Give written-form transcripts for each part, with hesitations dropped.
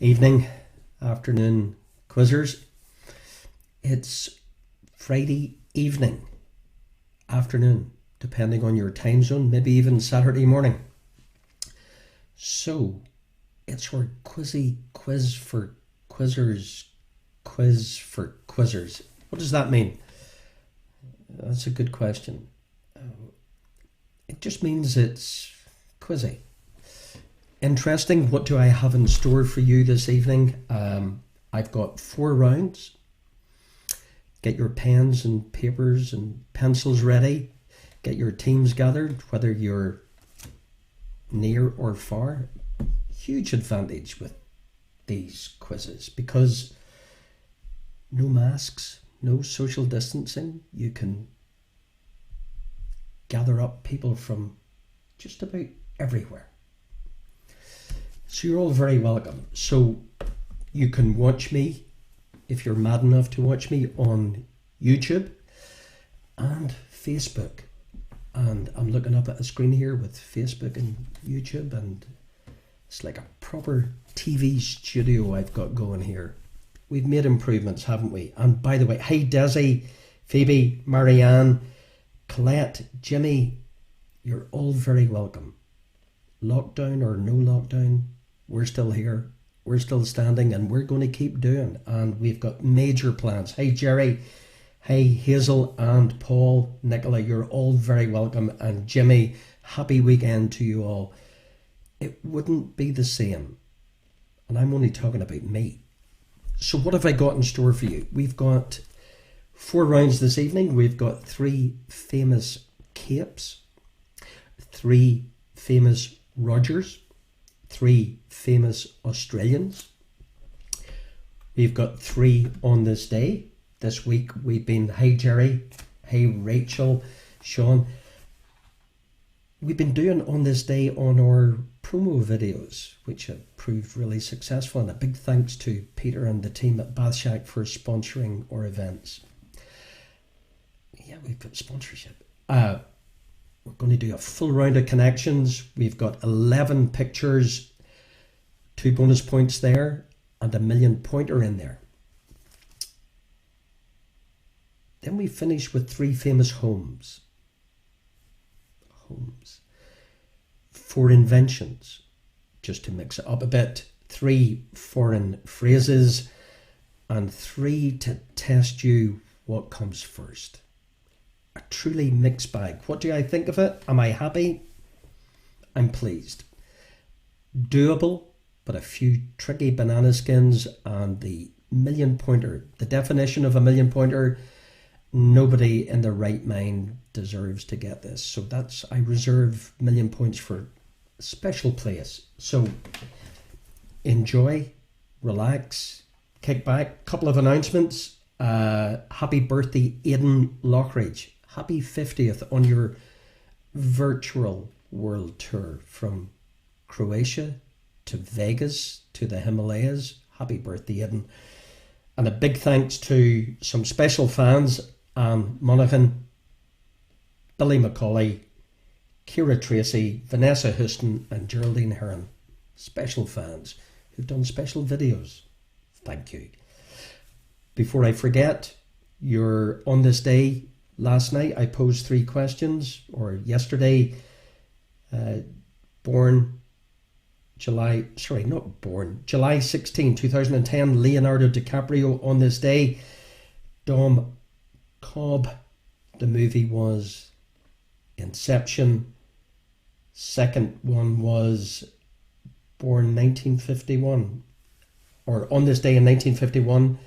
Evening, afternoon, quizzers. It's Friday evening, afternoon, depending on your time zone, maybe even Saturday morning. So, it's our quiz for quizzers, quiz for quizzers. What does that mean? That's a good question. It just means it's quizzy. Interesting. What do I have in store for you this evening? I've got 4 rounds. Get your pens and papers and pencils ready. Get your teams gathered, whether you're near or far. Huge advantage with these quizzes because no masks, no social distancing. You can gather up people from just about everywhere. So you're all very welcome. So you can watch me, if you're mad enough to watch me, on YouTube and Facebook. And I'm looking up at the screen here with Facebook and YouTube, and it's like a proper TV studio I've got going here. We've made improvements, haven't we? And by the way, hey Desi, Phoebe, Marianne, Colette, Jimmy, you're all very welcome. Lockdown or no lockdown, we're still here, we're still standing, and we're going to keep doing. And we've got major plans. Hey Jerry, hey Hazel and Paul, Nicola, you're all very welcome. And Jimmy, happy weekend to you all. It wouldn't be the same, and I'm only talking about me. So what have I got in store for you? We've got 4 rounds this evening. We've got 3 famous capes, 3 famous Rogers, 3 famous Australians. We've got 3 on this day. This week we've been, hey Jerry, hey Rachel, Sean. We've been doing on this day on our promo videos, which have proved really successful. And a big thanks to Peter and the team at Bath Shack for sponsoring our events. Yeah, we've got sponsorship. We're going to do a full round of connections. We've got 11 pictures, 2 bonus points there, and a 1,000,000 pointer in there. Then we finish with 3 famous homes. 4 inventions, just to mix it up a bit. 3 foreign phrases, and 3 to test you what comes first. A truly mixed bag. What do I think of it? Am I happy? I'm pleased. Doable, but a few tricky banana skins, and the 1,000,000 pointer. The definition of a 1,000,000 pointer, nobody in their right mind deserves to get this. So that's, I reserve 1,000,000 points for a special place. So enjoy, relax, kick back. Couple of announcements. Happy birthday, Aidan Lockridge. Happy 50th on your virtual world tour from Croatia to Vegas to the Himalayas. Happy birthday, Aidan. And a big thanks to some special fans, Anne Monaghan, Billy McCauley, Kira Tracy, Vanessa Houston and Geraldine Heron. Special fans who've done special videos. Thank you. Before I forget, you're on this day. Last night I posed 3 questions, or yesterday, July 16, 2010, Leonardo DiCaprio on this day. Dom Cobb, the movie was Inception. Second one was born 1951, or on this day in 1951,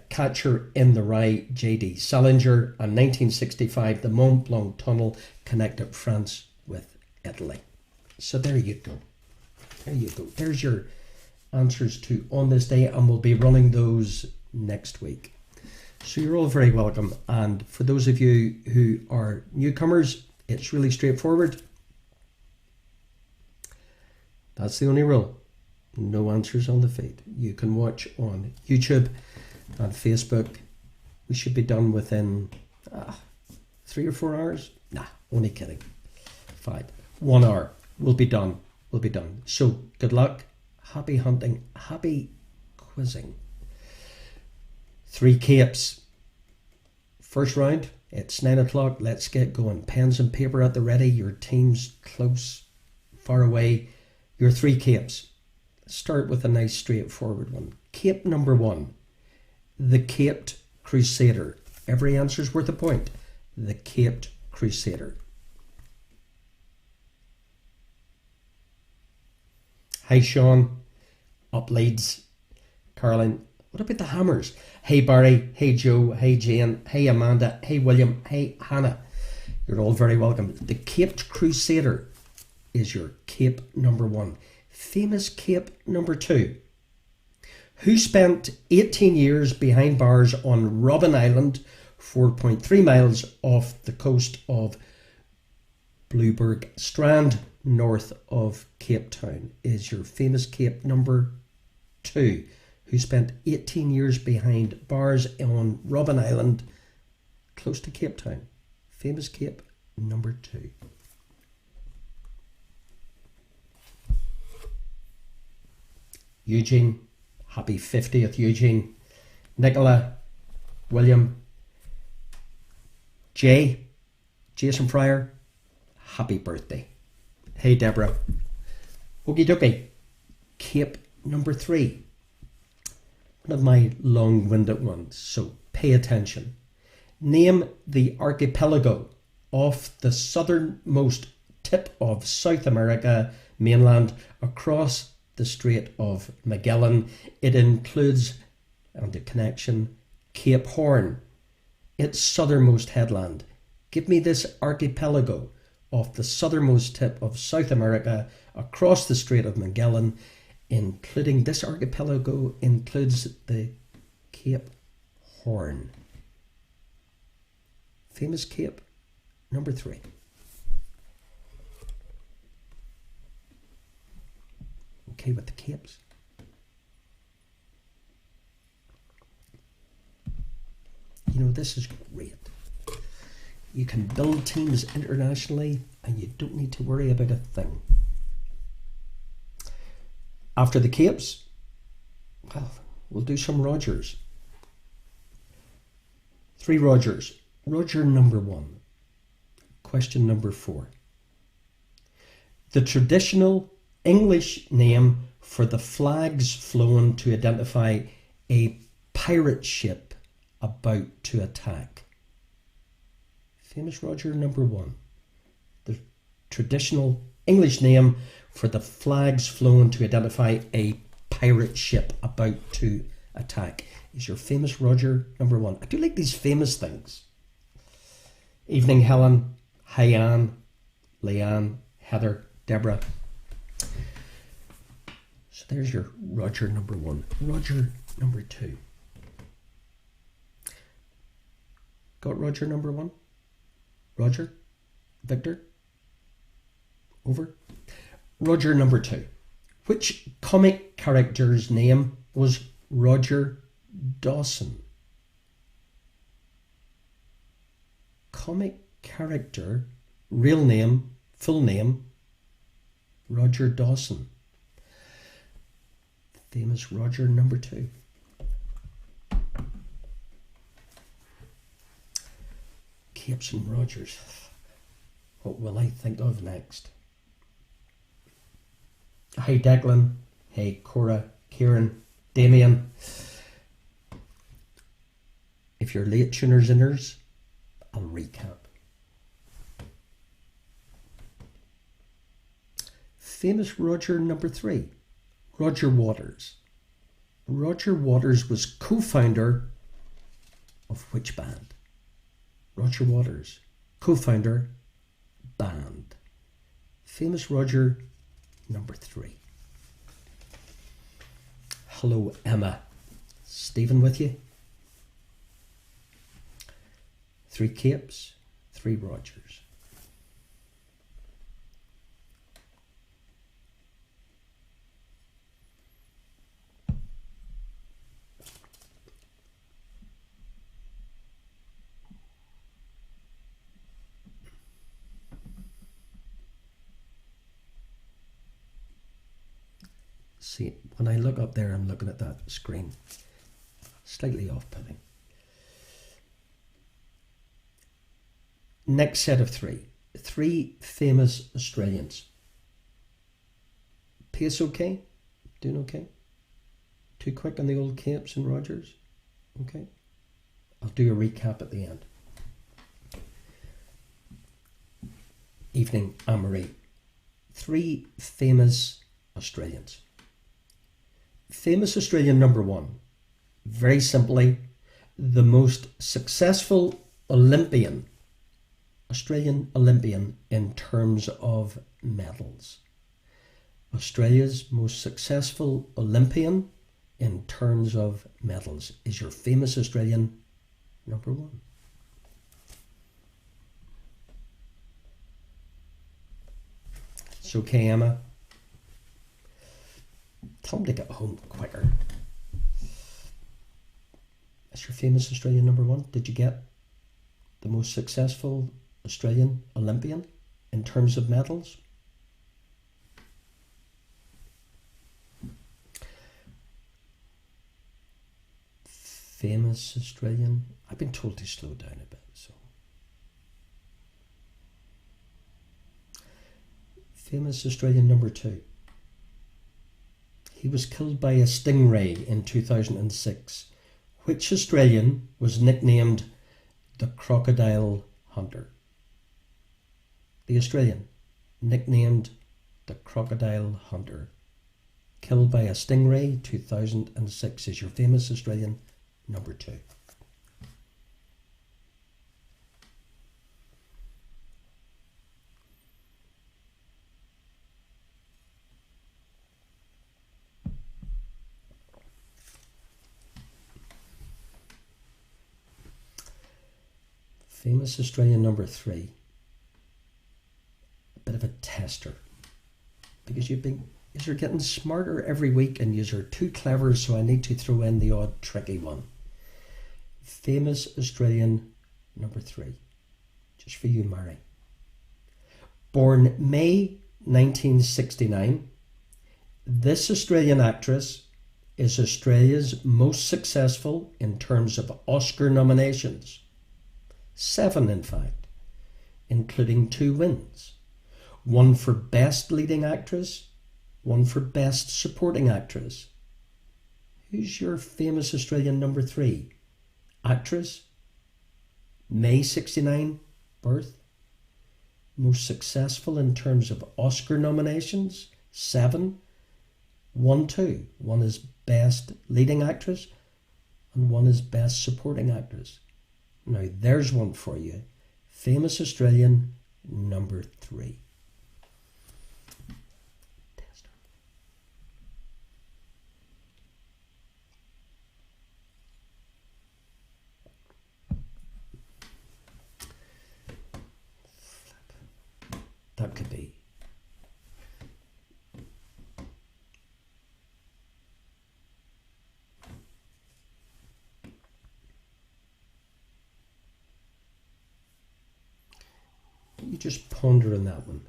Catcher in the Rye, J.D. Salinger, and 1965, the Mont Blanc Tunnel connected France with Italy. So there you go. There you go. There's your answers to on this day, and we'll be running those next week. So you're all very welcome. And for those of you who are newcomers, it's really straightforward. That's the only rule. No answers on the feed. You can watch on YouTube and Facebook. We should be done within 3 or 4 hours. Nah, only kidding. 1 hour. We'll be done. So good luck. happy hunting, happy quizzing. 3 capes. First round, it's 9 o'clock. Let's get going. Pens and paper at the ready. Your team's close, far away. Your 3 capes. Start with a nice straightforward one. Cape number 1. The Caped Crusader. Every answer's worth a point. The Caped Crusader. Hi Sean. Up Leeds. Caroline. What about the Hammers? Hey Barry. Hey Joe. Hey Jane. Hey Amanda. Hey William. Hey Hannah. You're all very welcome. The Caped Crusader is your cape number 1. Famous cape number 2. Who spent 18 years behind bars on Robben Island, 4.3 miles off the coast of Blueberg Strand, north of Cape Town, is your famous cape number 2. Who spent 18 years behind bars on Robben Island, close to Cape Town. Famous cape number 2. Eugene, happy 50th, Eugene. Nicola, William, Jason Fryer, happy birthday. Hey Deborah. Okie dokie. Cape number 3. One of my long-winded ones, so pay attention. Name the archipelago off the southernmost tip of South America mainland across the Strait of Magellan. It includes, and the connection, Cape Horn, its southernmost headland. Give me this archipelago off the southernmost tip of South America across the Strait of Magellan, including this archipelago includes the Cape Horn. Famous cape number 3. Okay with the capes? You know, this is great. You can build teams internationally and you don't need to worry about a thing. After the capes, well, we'll do some Rogers. 3 Rogers. Roger number 1. Question number 4. The traditional English name for the flags flown to identify a pirate ship about to attack. Famous Roger number 1. The traditional English name for the flags flown to identify a pirate ship about to attack is your famous Roger number 1. I do like these famous things. Evening Helen, Hyann, Leanne, Heather, Deborah. So there's your Roger number 1. Roger number 2. Got Roger number 1? Roger? Victor? Over? Roger number 2. Which comic character's name was Roger Dawson? Comic character, real name, full name, Roger Dawson. Famous Roger number 2. Capes and Rogers. What will I think of next? Hey Declan. Hey Cora, Kieran, Damien. If you're late tuners inners, I'll recap. Famous Roger number 3. Roger Waters. Roger Waters was co-founder of which band? Roger Waters, co-founder, band. Famous Roger number 3. Hello Emma. Stephen with you? 3 capes, 3 Rogers. See, when I look up there, I'm looking at that screen. Slightly off-putting. Next set of three. Three famous Australians. Pace okay? Doing okay? Too quick on the old Capes and Rogers? Okay. I'll do a recap at the end. Evening, Anne-Marie. Three famous Australians. Famous Australian number one. Very simply, the most successful Olympian, Australian Olympian in terms of medals. Australia's most successful Olympian in terms of medals is your famous Australian number one. It's okay, Emma. Tell them to get home quicker. That's your famous Australian number one. Did you get the most successful Australian Olympian in terms of medals? Famous Australian. I've been told to slow down a bit, so. Famous Australian number two. He was killed by a stingray in 2006. Which Australian was nicknamed the Crocodile Hunter? The Australian nicknamed the Crocodile Hunter, killed by a stingray 2006, is your famous Australian number two. Famous Australian number three. A bit of a tester, because you're getting smarter every week and you're too clever, so I need to throw in the odd tricky one. Famous Australian number three, just for you, Mary. Born May 1969, this Australian actress is Australia's most successful in terms of Oscar nominations. 7, in fact, including 2 wins. 1 for Best Leading Actress, 1 for Best Supporting Actress. Who's your famous Australian number 3? Actress, May 69 birth, most successful in terms of Oscar nominations, 7, 1, 2. 1 is Best Leading Actress and 1 is Best Supporting Actress. Now there's one for you. Famous Australian number 3. That could be. You just ponder on that one.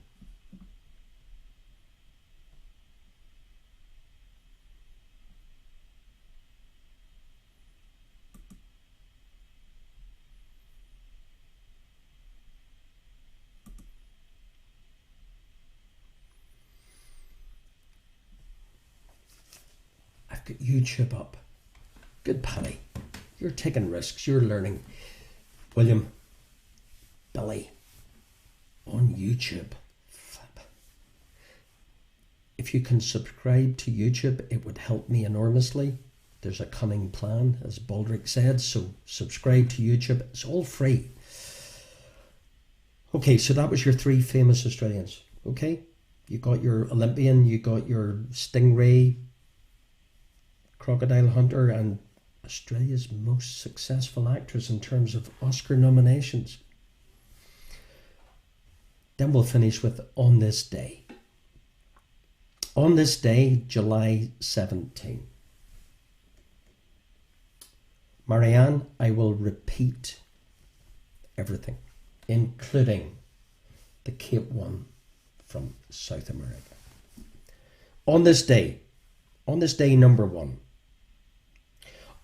I've got YouTube up. Good, Paddy. You're taking risks. You're learning. William, Billy. On YouTube. Flip. If you can subscribe to YouTube, it would help me enormously. There's a cunning plan, as Baldrick said, so subscribe to YouTube. It's all free. Okay, so that was your 3 famous Australians. Okay, you got your Olympian, you got your stingray, crocodile hunter, and Australia's most successful actress in terms of Oscar nominations. Then we'll finish with On This Day. On this day, July 17. Marianne, I will repeat everything, including the Cape one from South America. On this day, On this day, number 1.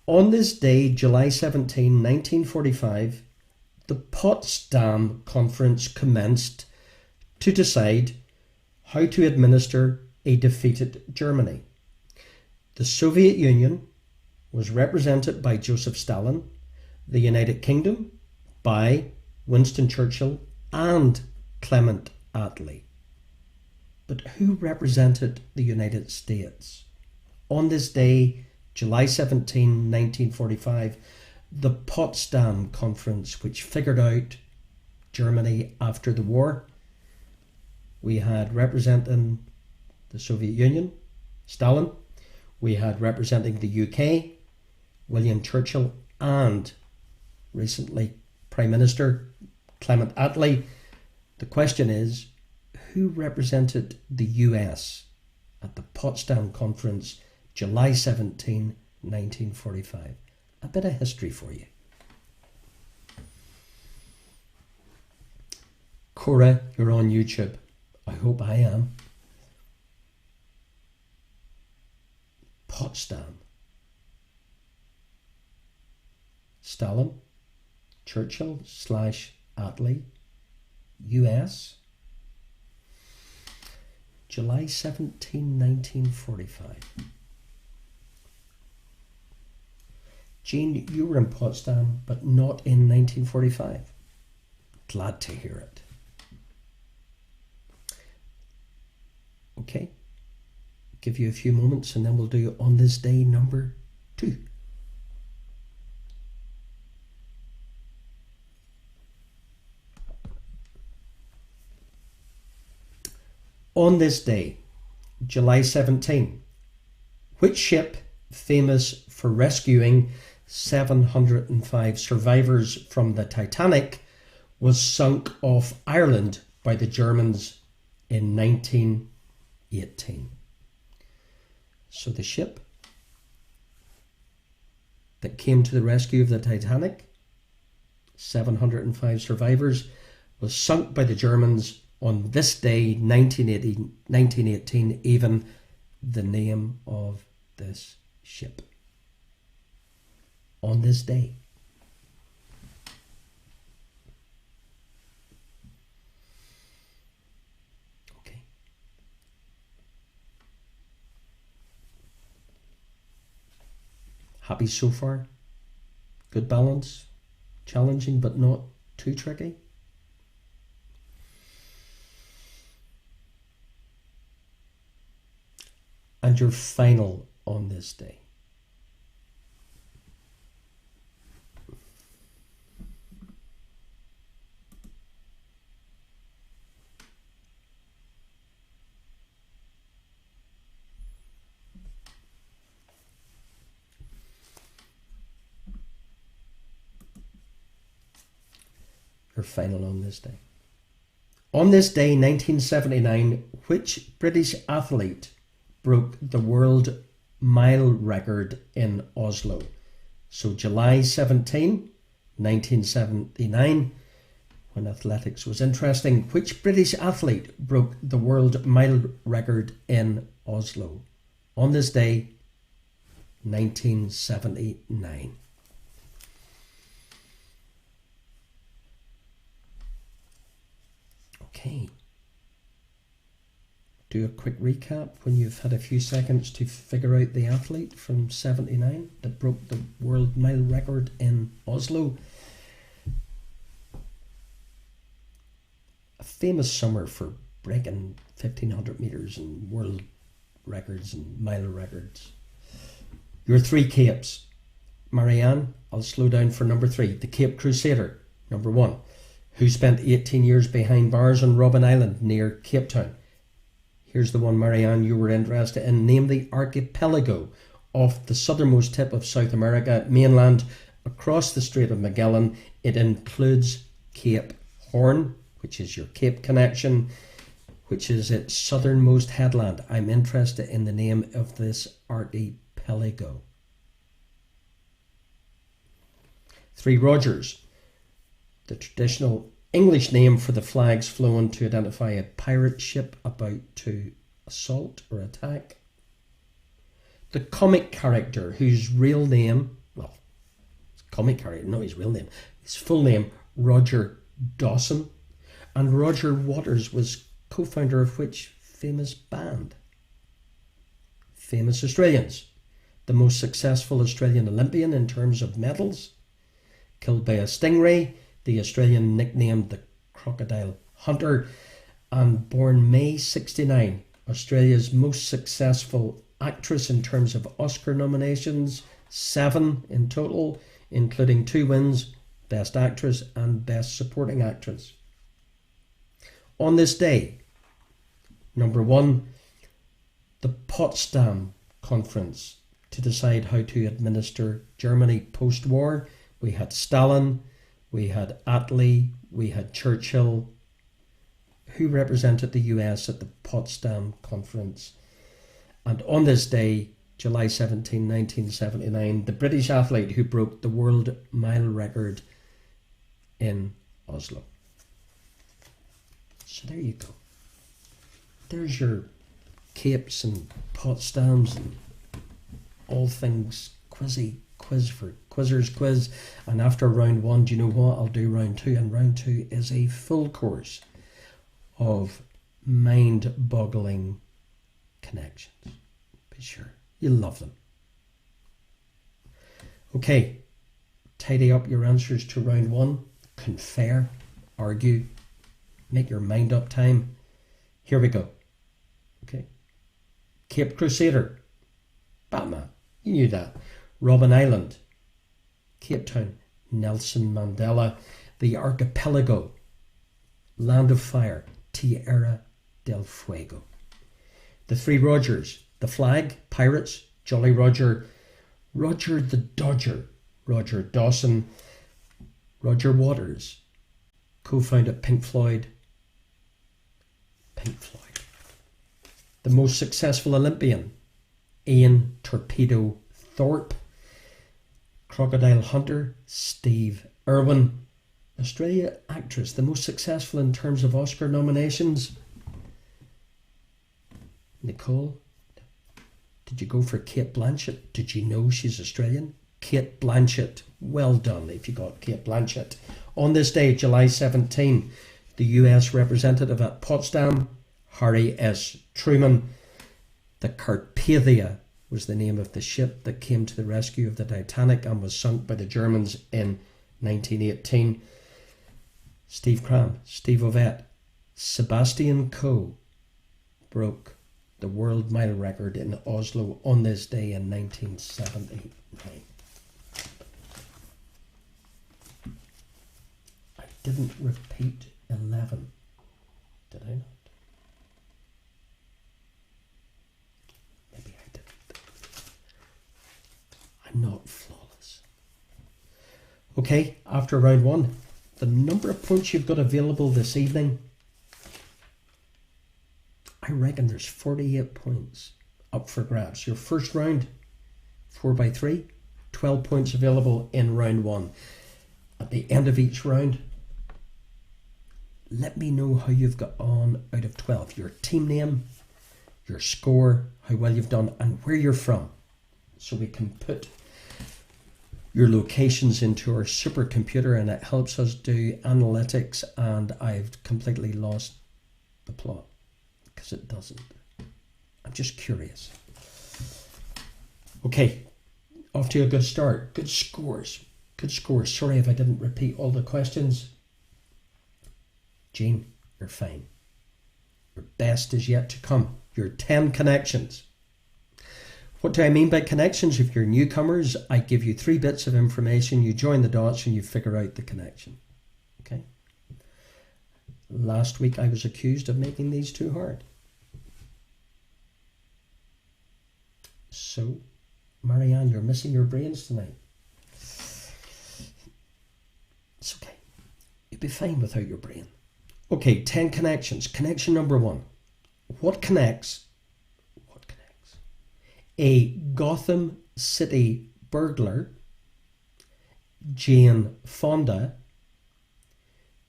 On this day, July 17, 1945, the Potsdam Conference commenced to decide how to administer a defeated Germany. The Soviet Union was represented by Joseph Stalin, the United Kingdom by Winston Churchill and Clement Attlee. But who represented the United States? On this day, July 17, 1945, the Potsdam Conference, which figured out Germany after the war. We had representing the Soviet Union, Stalin. We had representing the UK, William Churchill, and recently Prime Minister Clement Attlee. The question is, who represented the US at the Potsdam Conference, July 17, 1945? A bit of history for you. Cora, you're on YouTube. I hope I am. Potsdam. Stalin, Churchill / Attlee, US. July 17, 1945. Jean, you were in Potsdam, but not in 1945. Glad to hear it. Okay, give you a few moments and then we'll do on this day number 2. On this day, July 17, which ship, famous for rescuing 705 survivors from the Titanic, was sunk off Ireland by the Germans in 1918? So the ship that came to the rescue of the Titanic, 705 survivors, was sunk by the Germans on this day, 1918, even the name of this ship. On this day. Okay. Happy so far? Good balance? Challenging but not too tricky? And your final on this day. Your final on this day. On this day, 1979, which British athlete broke the world mile record in Oslo? So July 17, 1979, when athletics was interesting, which British athlete broke the world mile record in Oslo? On this day, 1979. Okay. Do a quick recap when you've had a few seconds to figure out the athlete from 79 that broke the world mile record in Oslo. A famous summer for breaking 1500 meters and world records and mile records. Your 3 capes. Marianne, I'll slow down for number 3. The Cape Crusader, number 1, who spent 18 years behind bars on Robben Island near Cape Town. Here's the one, Marianne, you were interested in. Name the archipelago off the southernmost tip of South America mainland across the Strait of Magellan. It includes Cape Horn, which is your Cape connection, which is its southernmost headland. I'm interested in the name of this archipelago. 3 Rogers, the traditional English name for the flags flown to identify a pirate ship about to assault or attack. the comic character whose real name, well, it's a comic character, not his real name, his full name, Roger Dawson. And Roger Waters was co-founder of which famous band? Famous Australians. The most successful Australian Olympian in terms of medals, killed by a stingray, the Australian nicknamed the Crocodile Hunter, and born May 69, Australia's most successful actress in terms of Oscar nominations, 7 in total, including 2 wins, Best Actress and Best Supporting Actress. On this day, number 1, the Potsdam Conference to decide how to administer Germany post-war. We had Stalin, we had Attlee, we had Churchill. Who represented the US at the Potsdam Conference? And on this day, July 17, 1979, the British athlete who broke the world mile record in Oslo. So there you go. There's your capes and Potsdams and all things quiz for Quizzers Quiz. And after round 1, do you know what? I'll do round 2, and round 2 is a full course of mind-boggling connections. Be sure you'll love them. Okay, tidy up your answers to round 1. Confer, argue, make your mind up time. Here we go. Okay. Cape Crusader, Batman, you knew that. Robben Island, Cape Town, Nelson Mandela. The Archipelago, Land of Fire, Tierra del Fuego. The 3 Rogers, the Flag, Pirates, Jolly Roger, Roger the Dodger, Roger Dawson, Roger Waters, co-founded Pink Floyd, Pink Floyd. The most successful Olympian, Ian Torpedo Thorpe, Crocodile Hunter, Steve Irwin. Australia actress, the most successful in terms of Oscar nominations, Nicole. Did you go for Kate Blanchett? Did you know she's Australian? Kate Blanchett. Well done if you got Kate Blanchett. On this day, July 17, the US representative at Potsdam, Harry S. Truman. The Carpathia was the name of the ship that came to the rescue of the Titanic and was sunk by the Germans in 1918. Steve Cram, Steve Ovett, Sebastian Coe broke the world mile record in Oslo on this day in 1979. I didn't repeat 11, did I not? Maybe I didn't. I'm not flawless. Okay, after round 1, the number of points you've got available this evening, I reckon there's 48 points up for grabs. Your first round, 4x3, 12 points available in round 1. At the end of each round, let me know how you've got on out of 12. Your team name, your score, how well you've done, and where you're from. So we can put your locations into our supercomputer and it helps us do analytics, and I've completely lost the plot because it doesn't. I'm just curious. Okay, off to a good start. Good scores. Good scores. Sorry if I didn't repeat all the questions. Jean, you're fine. Your best is yet to come. Your 10 connections. What do I mean by connections? If you're newcomers, I give you 3 bits of information, you join the dots and you figure out the connection. Okay? Last week I was accused of making these too hard. So, Marianne, you're missing your brains tonight. It's okay. You'll be fine without your brain. Okay, 10 connections. Connection number 1. What connects a Gotham City burglar, Jane Fonda,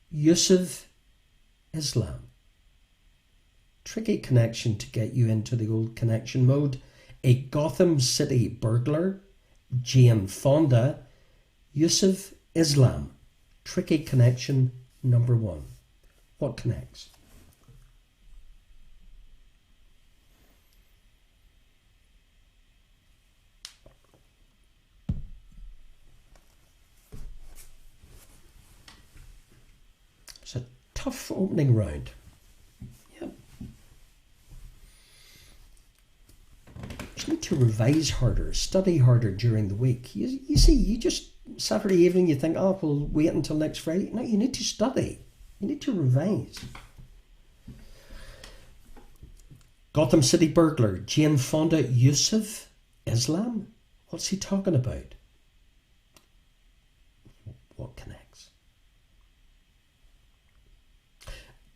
Yusuf Islam? Tricky connection to get you into the old connection mode. A Gotham City burglar, Jane Fonda, Yusuf Islam. Tricky connection number 1. What connects? It's a tough opening round. Yep. You need to revise harder, study harder during the week. You see, you just, Saturday evening, you think, oh, we'll wait until next Friday. No, you need to study. You need to revise. Gotham City burglar, Jane Fonda, Yusuf Islam. What's he talking about? What connects?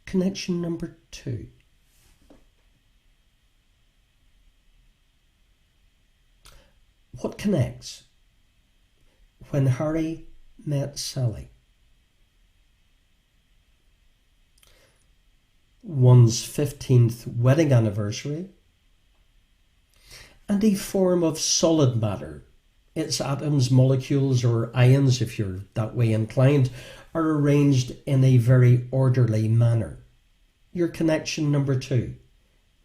Connection number 2. What connects? When Harry met Sally. One's 15th wedding anniversary, and a form of solid matter. Its atoms, molecules, or ions, if you're that way inclined, are arranged in a very orderly manner. Your connection number 2.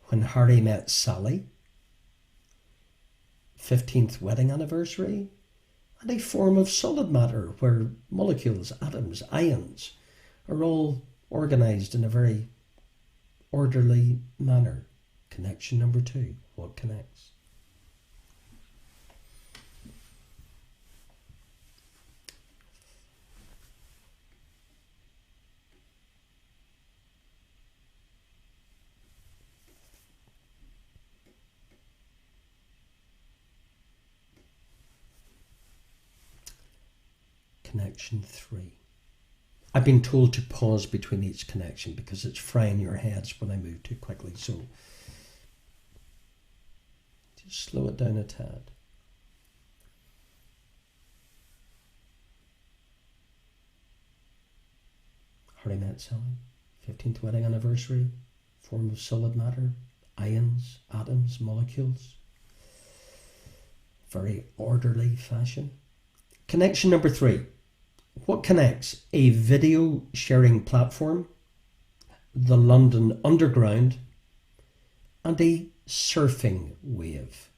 When Harry met Sally, 15th wedding anniversary, and a form of solid matter where molecules, atoms, ions are all organised in a very orderly manner. Connection number 2. What connects? Connection 3. I've been told to pause between each connection because it's frying your heads when I move too quickly, so just slow it down a tad. Harry met Sally, 15th wedding anniversary, form of solid matter, ions, atoms, molecules, very orderly fashion. Connection number 3. What connects? A video sharing platform, the London Underground, and a surfing wave.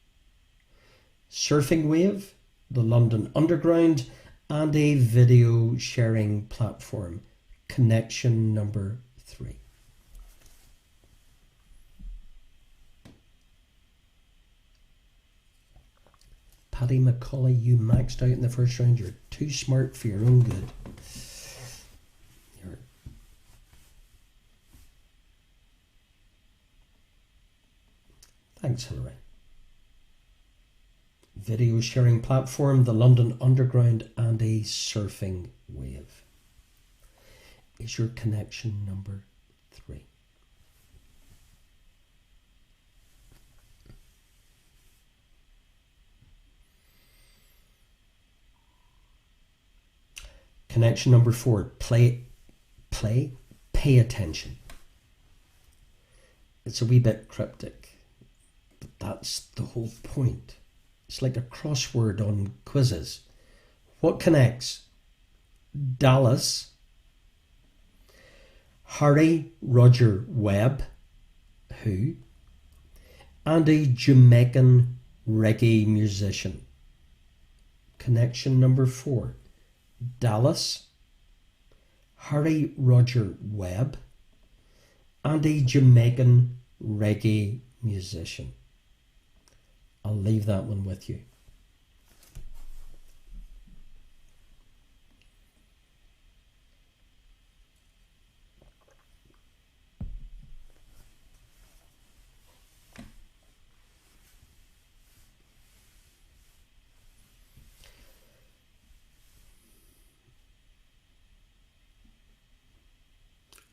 Surfing wave, the London Underground, and a video sharing platform. Connection number 3. Paddy McCauley, you maxed out in the first round. You're too smart for your own good. Thanks, Hilary. Video sharing platform, the London Underground, and a surfing wave is your connection number 3. Connection number 4, pay attention. It's a wee bit cryptic, but that's the whole point. It's like a crossword on quizzes. What connects? Dallas, Harry Roger Webb, who, and a Jamaican reggae musician. Connection number 4. Dallas, Harry Roger Webb, and a Jamaican reggae musician. I'll leave that one with you.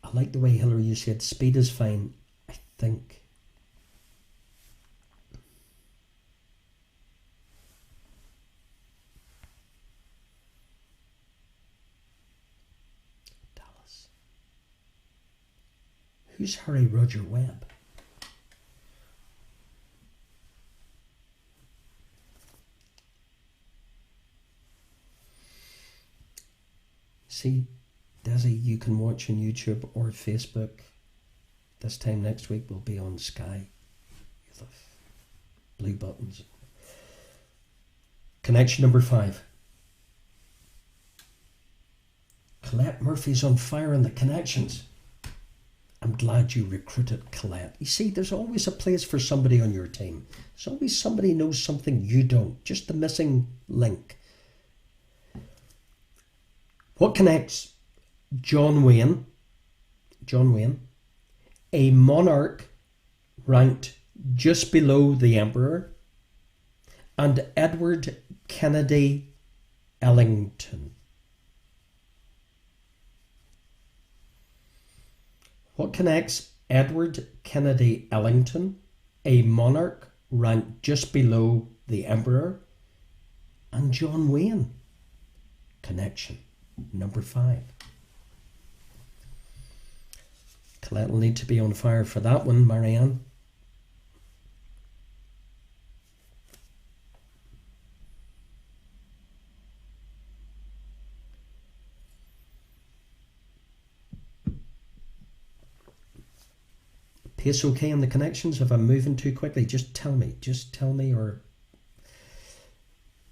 I like the way, Hilary, you said speed is fine. I think. Dallas. Who's Harry Roger Webb? See, Desi, you can watch on YouTube or Facebook. This time next week we'll be on Sky. The blue buttons. Connection number 5. Colette Murphy's on fire in the connections. I'm glad you recruited Colette. You see, there's always a place for somebody on your team. There's always somebody who knows something you don't. Just the missing link. What connects John Wayne, a monarch ranked just below the emperor, and Edward Kennedy Ellington? What connects Edward Kennedy Ellington, a monarch ranked just below the emperor, and John Wayne? Connection number 5. Colette will need to be on fire for that one, Marianne. Pace okay on the connections? If I'm moving too quickly, just tell me, or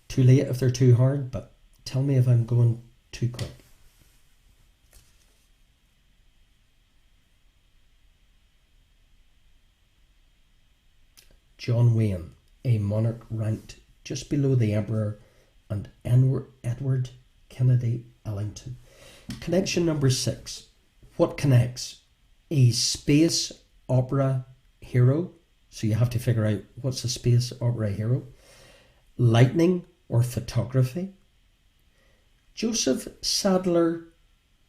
too late if they're too hard, but tell me if I'm going too quick. John Wayne, a monarch ranked just below the emperor, and Edward Kennedy Ellington. Connection number 6. What connects a space opera hero? So you have to figure out what's a space opera hero. Lightning or photography? Joseph Sadler,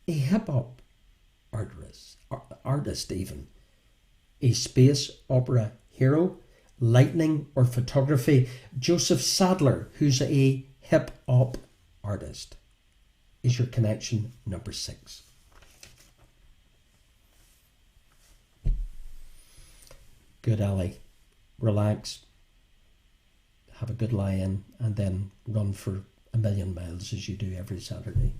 a hip-hop artist even. A space opera hero? Lightning or photography? Joseph Sadler, who's a hip-hop artist, is your connection number 6. Good, Ali. Relax. Have a good lie-in and then run for 1,000,000 miles as you do every Saturday.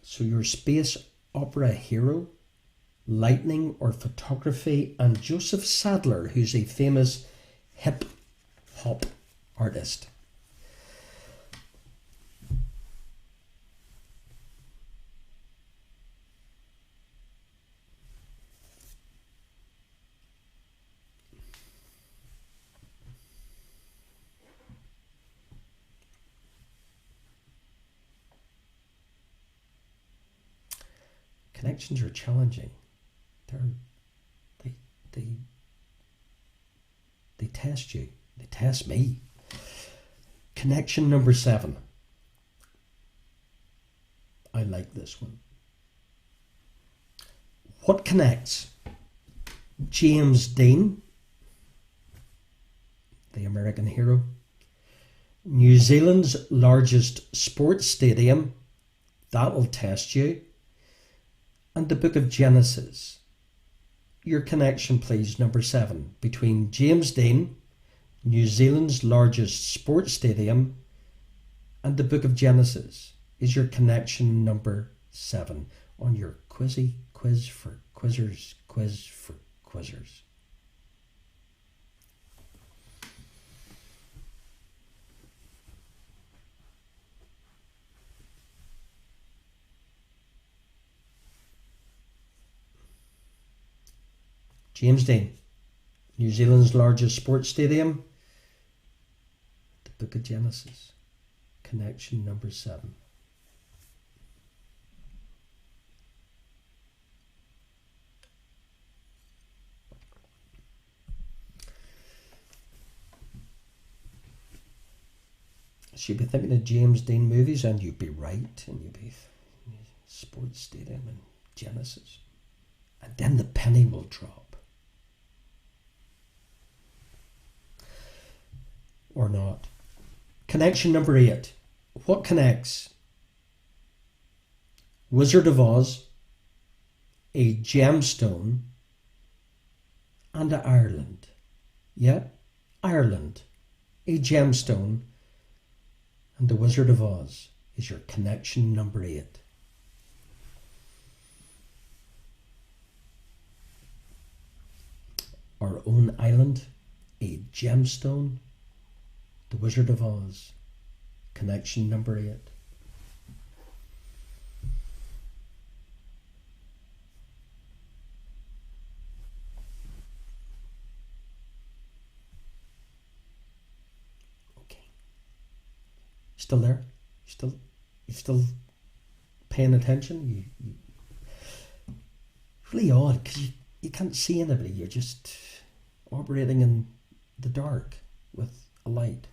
So your space opera hero, lightning or photography, and Joseph Sadler, who's a famous hip-hop artist. Connections are challenging. They test you. They test me. Connection number 7. I like this one. What connects James Dean, the American hero, New Zealand's largest sports stadium? That'll test you. And the book of Genesis? Your connection, please, number 7, between James Dean, New Zealand's largest sports stadium, and the book of Genesis is your connection number 7 on your quiz for quizzers, quiz for quizzers. James Dean, New Zealand's largest sports stadium, the book of Genesis, connection number 7. So you'd be thinking of James Dean movies and you'd be right, and you'd be sports stadium and Genesis. And then the penny will drop. Or not. Connection number 8. What connects Wizard of Oz, a gemstone, and Ireland. Yeah, Ireland, a gemstone, and the Wizard of Oz is your connection number 8. Our own island, a gemstone, the Wizard of Oz, connection number 8. Still there? You still paying attention? Really odd, because you can't see anybody. You're just operating in the dark with a light.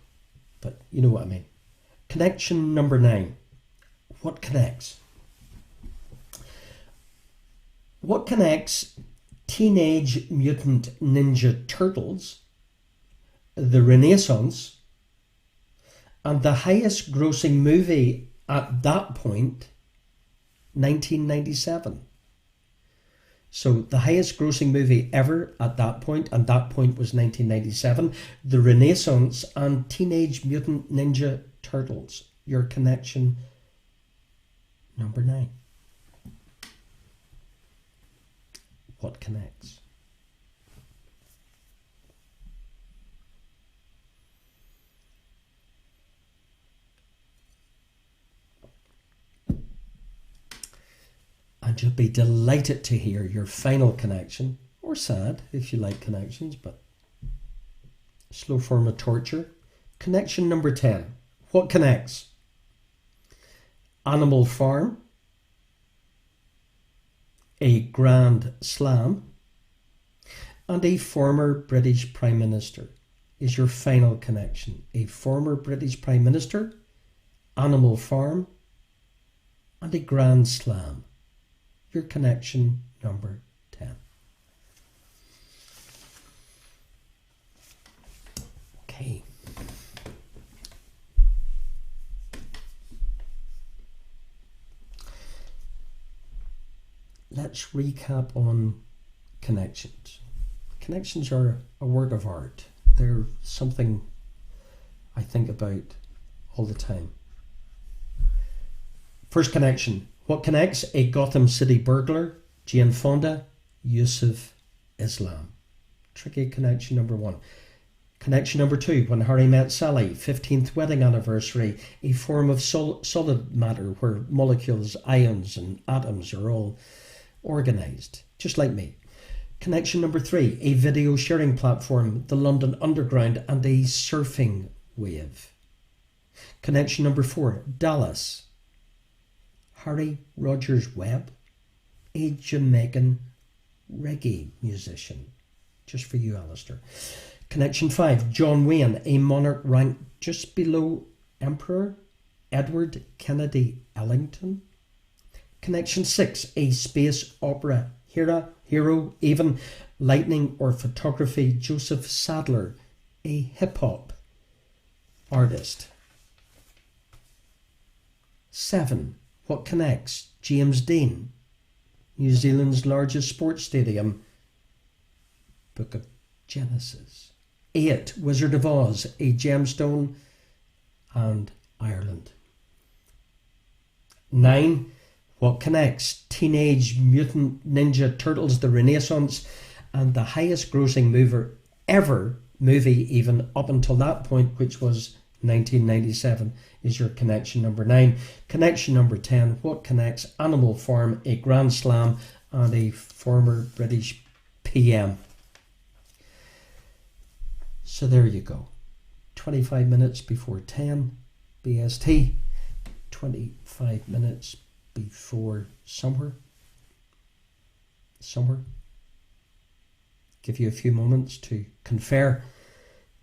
But you know what I mean. Connection number 9. What connects? What connects Teenage Mutant Ninja Turtles, the Renaissance, and the highest grossing movie at that point, 1997. So the highest grossing movie ever at that point, and that point was 1997, The Renaissance and Teenage Mutant Ninja Turtles. Your connection number 9. What connects? And you'll be delighted to hear your final connection, or sad if you like connections, but slow form of torture. Connection number 10. What connects? Animal Farm, a Grand Slam, and a former British Prime Minister is your final connection. A former British Prime Minister, Animal Farm, and a Grand Slam. Your connection number 10. Okay. Let's recap on connections. Connections are a work of art. They're something I think about all the time. First connection. What connects? A Gotham City burglar, Jane Fonda, Yusuf Islam. Tricky connection number 1. Connection number 2. When Harry Met Sally, 15th wedding anniversary, a form of solid matter where molecules, ions and atoms are all organised, just like me. Connection number 3. A video sharing platform, the London Underground, and a surfing wave. Connection number 4. Dallas, Harry Rogers Webb, a Jamaican reggae musician. Just for you, Alistair. Connection 5. John Wayne, a monarch ranked just below Emperor Edward Kennedy Ellington. Connection 6. A space opera hero, even lightning or photography, Joseph Sadler, a hip-hop artist. 7. What connects? James Dean, New Zealand's largest sports stadium, Book of Genesis. 8. Wizard of Oz, a gemstone, and Ireland. 9. What connects? Teenage Mutant Ninja Turtles, the Renaissance, and the highest grossing movie even up until that point, which was 1997, is your connection number 9. Connection number 10. What connects? Animal Farm, a Grand Slam, and a former British PM. So there you go. 25 minutes before 10 BST. 25 minutes before somewhere. Give you a few moments to confer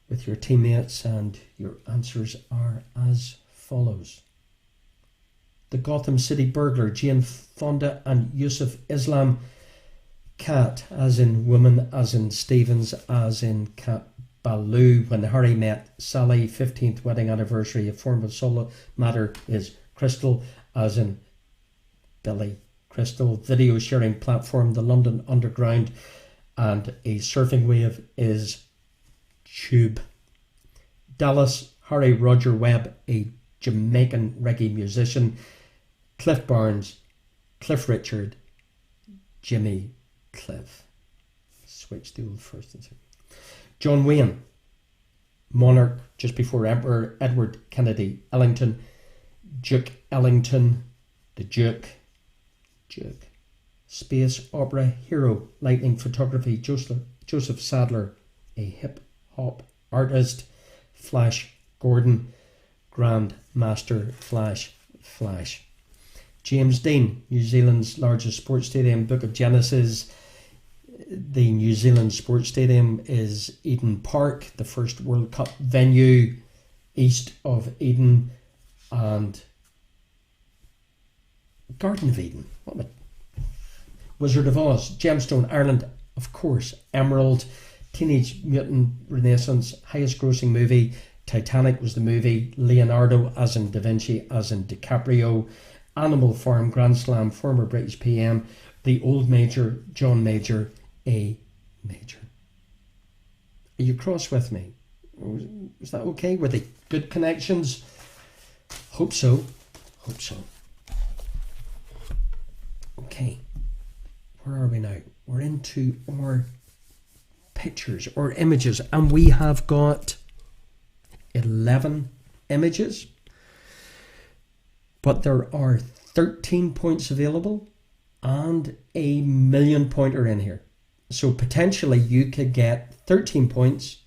with your teammates, and your answers are as follows. The Gotham City burglar, Jane Fonda and Yusuf Islam. Cat, as in woman, as in Stevens, as in Cat Baloo. When Harry Met Sally, 15th wedding anniversary, a form of solid matter is crystal, as in Billy Crystal. Video sharing platform, the London Underground, and a surfing wave is tube. Dallas, Harry Roger Webb, a Jamaican reggae musician. Cliff Barnes, Cliff Richard, Jimmy Cliff. Switch the old first and second. John Wayne, monarch just before Emperor Edward Kennedy Ellington. Duke Ellington, the Duke. Space opera hero, lighting photography, Joseph Sadler, a hip hop artist. Flash Gordon, Grand Master Flash. James Dean, New Zealand's largest sports stadium, Book of Genesis. The New Zealand sports stadium is Eden Park, the first World Cup venue east of Eden, and Garden of Eden. What am I? Wizard of Oz, Gemstone, Ireland, of course, Emerald, Teenage Mutant Renaissance, highest grossing movie, Titanic was the movie, Leonardo as in Da Vinci, as in DiCaprio, Animal Farm, Grand Slam, former British PM, the old Major, John Major, A Major. Are you cross with me? Is that okay? Were they good connections? Hope so. Okay. Where are we now? We're into our pictures or images, and we have got 11 images, but there are 13 points available and a million pointer in here. So potentially you could get 13 points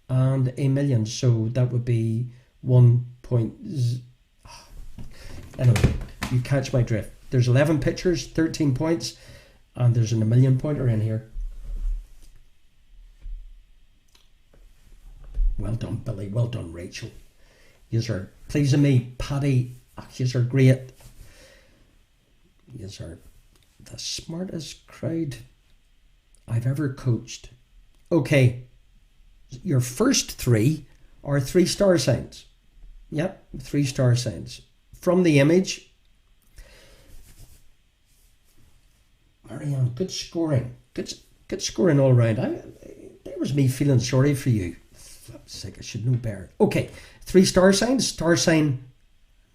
and a million. So that would be 1 point. Anyway, you catch my drift. There's 11 pictures, 13 points, and there's a million pointer in here. Well done, Billy. Well done, Rachel. Yous are pleasing me. Paddy, yous are great. Yous are the smartest crowd I've ever coached. Okay, your first three are 3 star signs. Yep, 3 star signs. From the image, Marianne, good scoring. Good scoring all round. There was me feeling sorry for you. Flip's sake, I should know better. Okay, 3 star signs. Star sign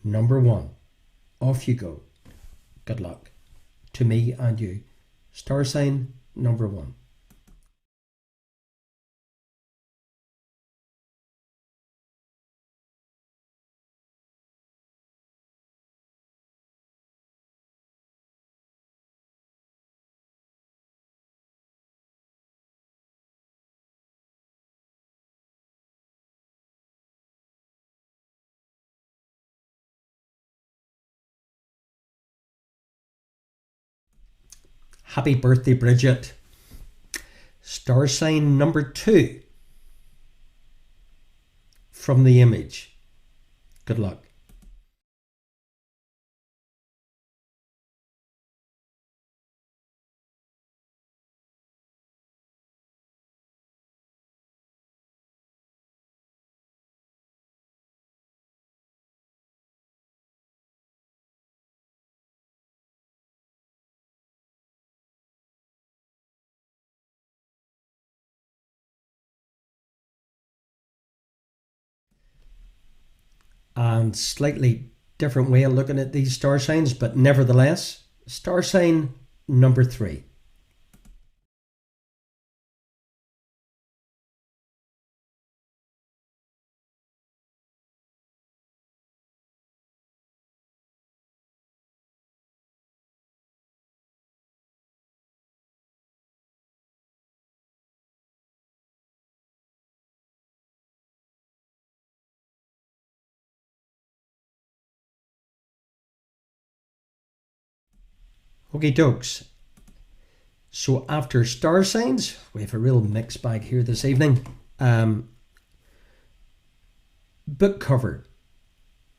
number 1. Off you go. Good luck to me and you. Star sign number 1. Happy birthday, Bridget. Star sign number 2 from the image. Good luck. And slightly different way of looking at these star signs, but nevertheless, star sign number 3. Okay, dokes. So after star signs, we have a real mixed bag here this evening. Book cover.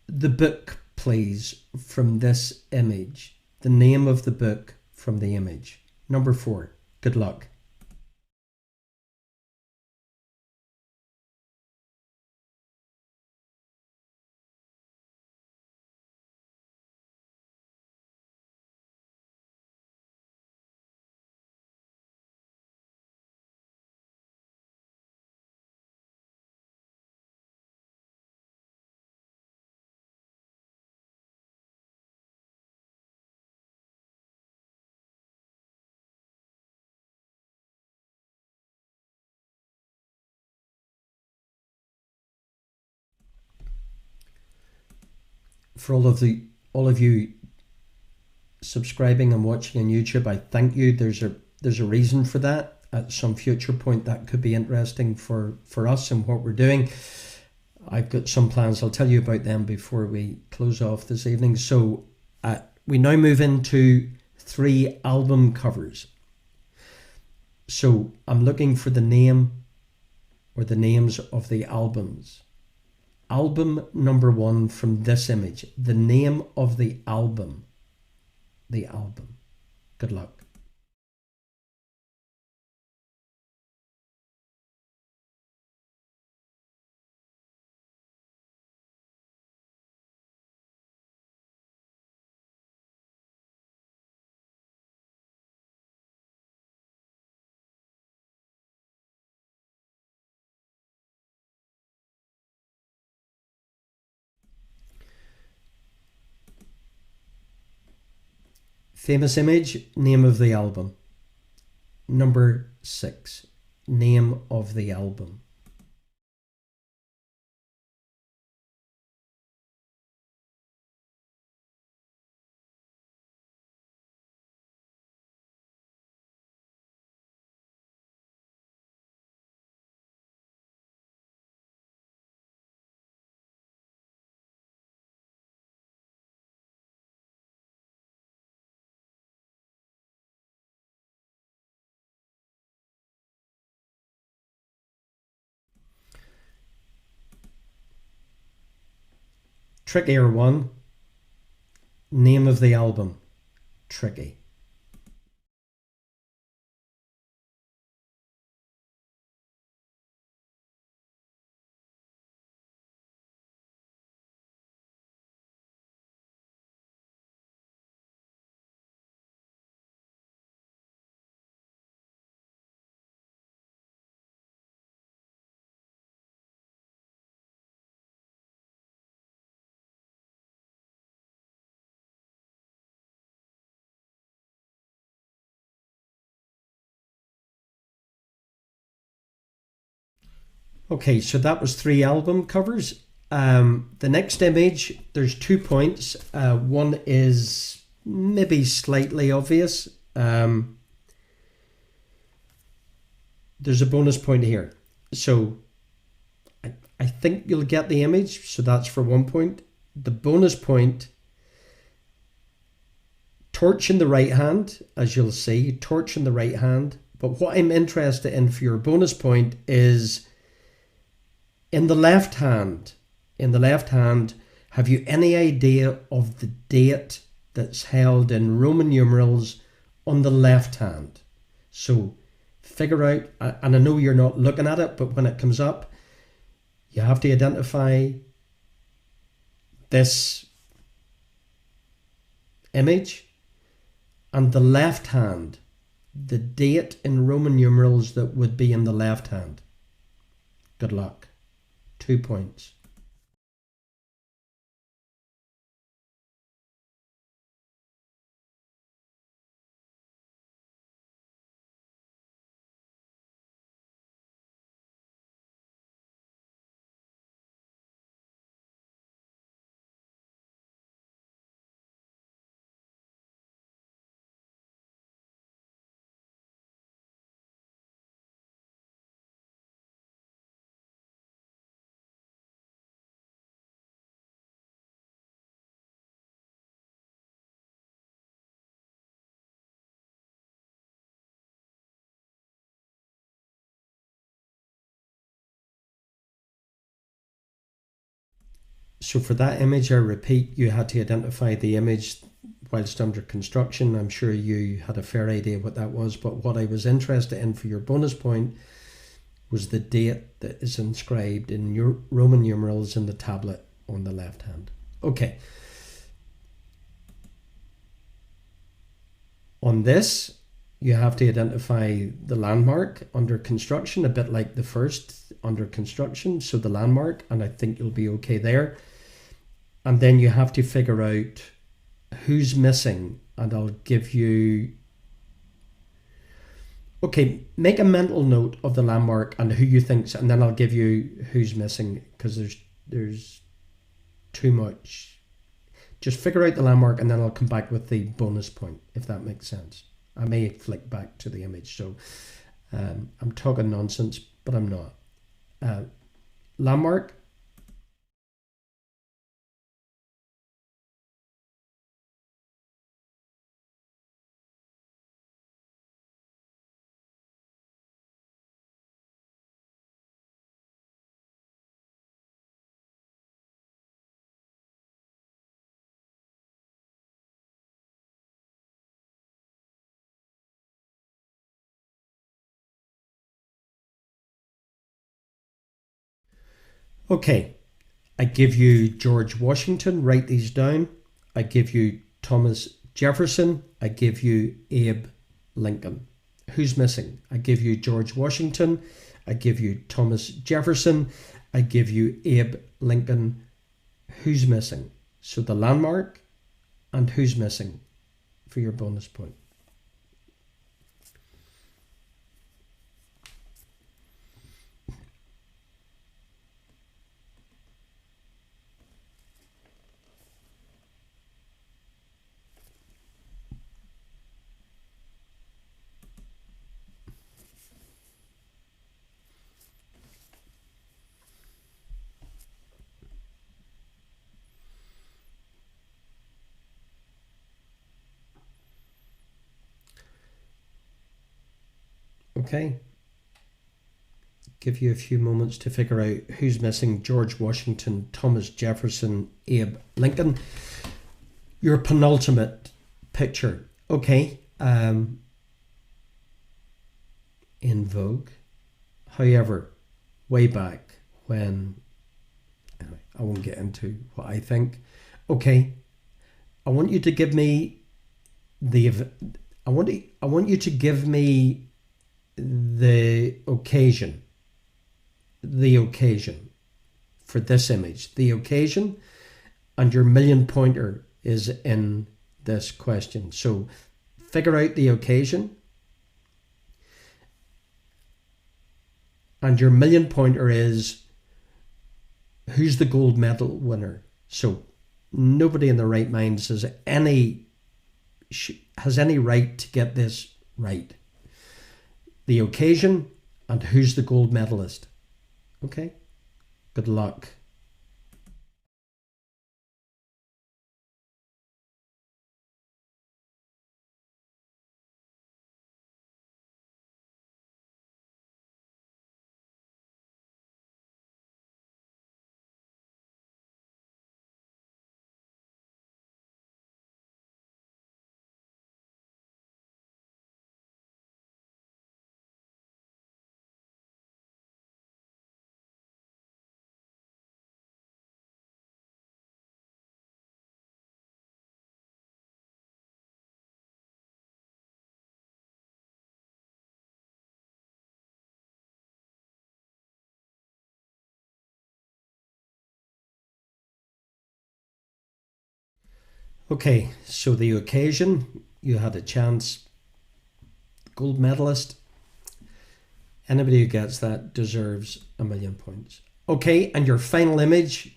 The book, please, from this image. The name of the book from the image. Number 4. Good luck. for all of you subscribing and watching on YouTube, I thank you. There's a reason for that. At some future point, that could be interesting for us and what we're doing. I've got some plans. I'll tell you about them before we close off this evening. So we now move into 3 album covers. So I'm looking for the name or the names of the albums. Album number 1 from this image. The name of the album. The album. Good luck. Famous image, name of the album. Number 6, name of the album. Trickier one, name of the album. Tricky. Okay, so that was 3 album covers. The next image, there's 2 points. One is maybe slightly obvious. There's a bonus point here. So I think you'll get the image, so that's for 1 point. The bonus point, torch in the right hand, as you'll see, torch in the right hand. But what I'm interested in for your bonus point is in the left hand, have you any idea of the date that's held in Roman numerals on the left hand? So figure out, and I know you're not looking at it, but when it comes up, you have to identify this image and the left hand, the date in Roman numerals that would be in the left hand. Good luck. 2 points. So for that image, I repeat, you had to identify the image whilst under construction. I'm sure you had a fair idea what that was, but what I was interested in for your bonus point was the date that is inscribed in your Roman numerals in the tablet on the left hand. Okay. On this, you have to identify the landmark under construction, a bit like the first under construction. So the landmark, and I think you'll be okay there. And then you have to figure out who's missing, and I'll give you... Okay, make a mental note of the landmark and who you think, and then I'll give you who's missing, because there's too much. Just figure out the landmark and then I'll come back with the bonus point, if that makes sense. I may flick back to the image. So I'm talking nonsense, but I'm not. Landmark. Okay, I give you George Washington, write these down. I give you Thomas Jefferson. I give you Abe Lincoln. Who's missing? I give you George Washington. I give you Thomas Jefferson. I give you Abe Lincoln. Who's missing? So the landmark and who's missing for your bonus point. Okay. Give you a few moments to figure out who's missing. George Washington, Thomas Jefferson, Abe Lincoln. Your penultimate picture. Okay. In vogue. However, way back when, anyway, I won't get into what I think. Okay. I want you to give me I want you to give me the occasion for this image, the occasion, and your million pointer is in this question. So figure out the occasion, and your million pointer is who's the gold medal winner. So nobody in their right mind has any right to get this right. The occasion and who's the gold medalist. Okay, good luck. Okay, so the occasion, you had a chance. Gold medalist. Anybody who gets that deserves a million points. Okay, and your final image,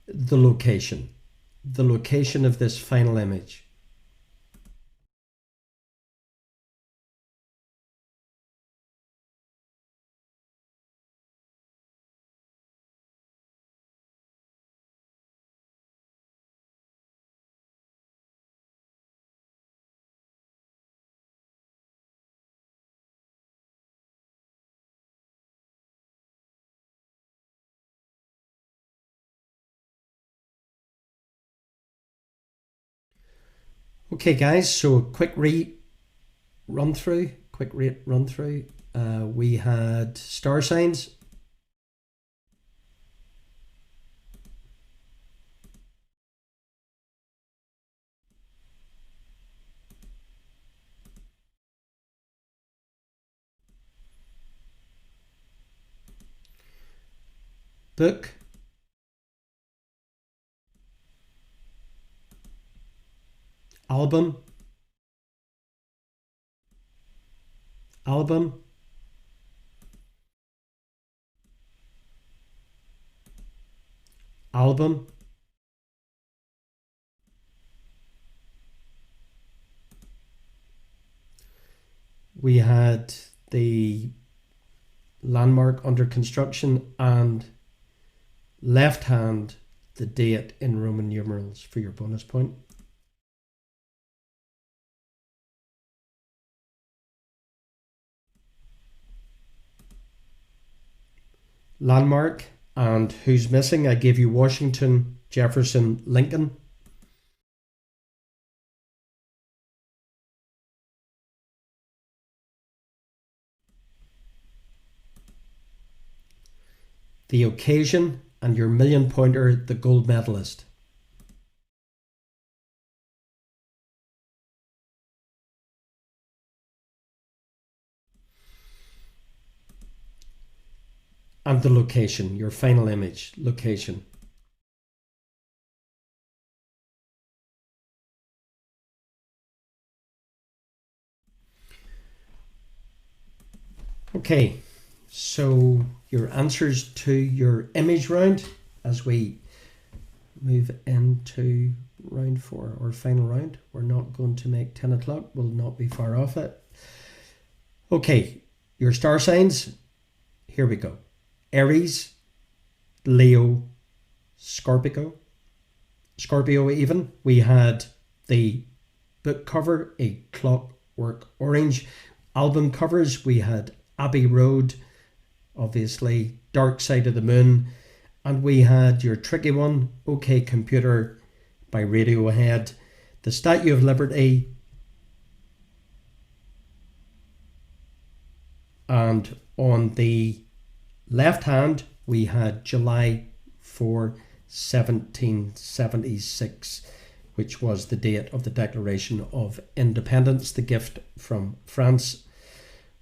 the location. The location of this final image. Okay, guys, so a quick run through. We had star signs. Book. Album. Album. Album. we had the landmark under construction, and left hand the date in Roman numerals for your bonus point. Landmark and who's missing, I gave you Washington, Jefferson, Lincoln. The occasion, and your million pointer, the gold medalist. And the location, your final image, location. Okay, so your answers to your image round as we move into round 4, or final round. We're not going to make 10 o'clock, we'll not be far off it. Okay, your star signs, here we go. Aries, Leo, Scorpio even. We had the book cover, A Clockwork Orange. Album covers, we had Abbey Road, obviously, Dark Side of the Moon, and we had your tricky one, OK Computer by Radiohead, the Statue of Liberty, and on the left hand we had July 4, 1776, which was the date of the Declaration of Independence, the gift from France.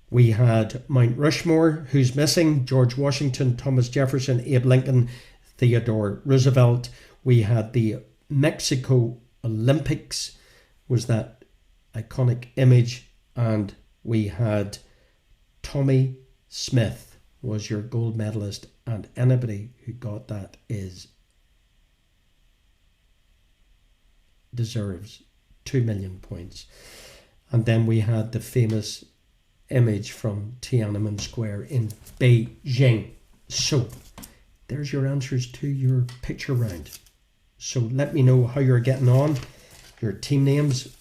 We had Mount Rushmore, who's missing, George Washington, Thomas Jefferson, Abe Lincoln, Theodore Roosevelt. We had the Mexico Olympics, was that iconic image, and we had Tommy Smith was your gold medalist, and anybody who got that deserves 2 million points. And then we had the famous image from Tiananmen Square in Beijing. So there's your answers to your picture round. So let me know how you're getting on, your team names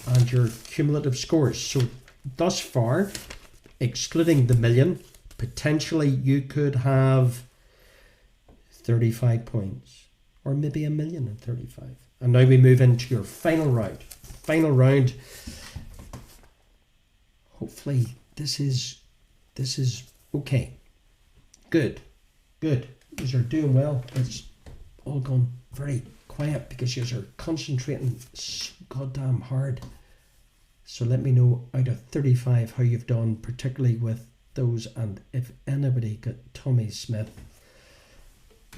and your cumulative scores. So thus far, excluding the million, potentially you could have 35 points, or maybe 1,035,000. And now we move into your final round. Final round. Hopefully this is okay. Good. You're doing well. It's all gone very quiet because you're concentrating so goddamn hard. So let me know out of 35 how you've done, particularly with those, and if anybody got Tommy Smith,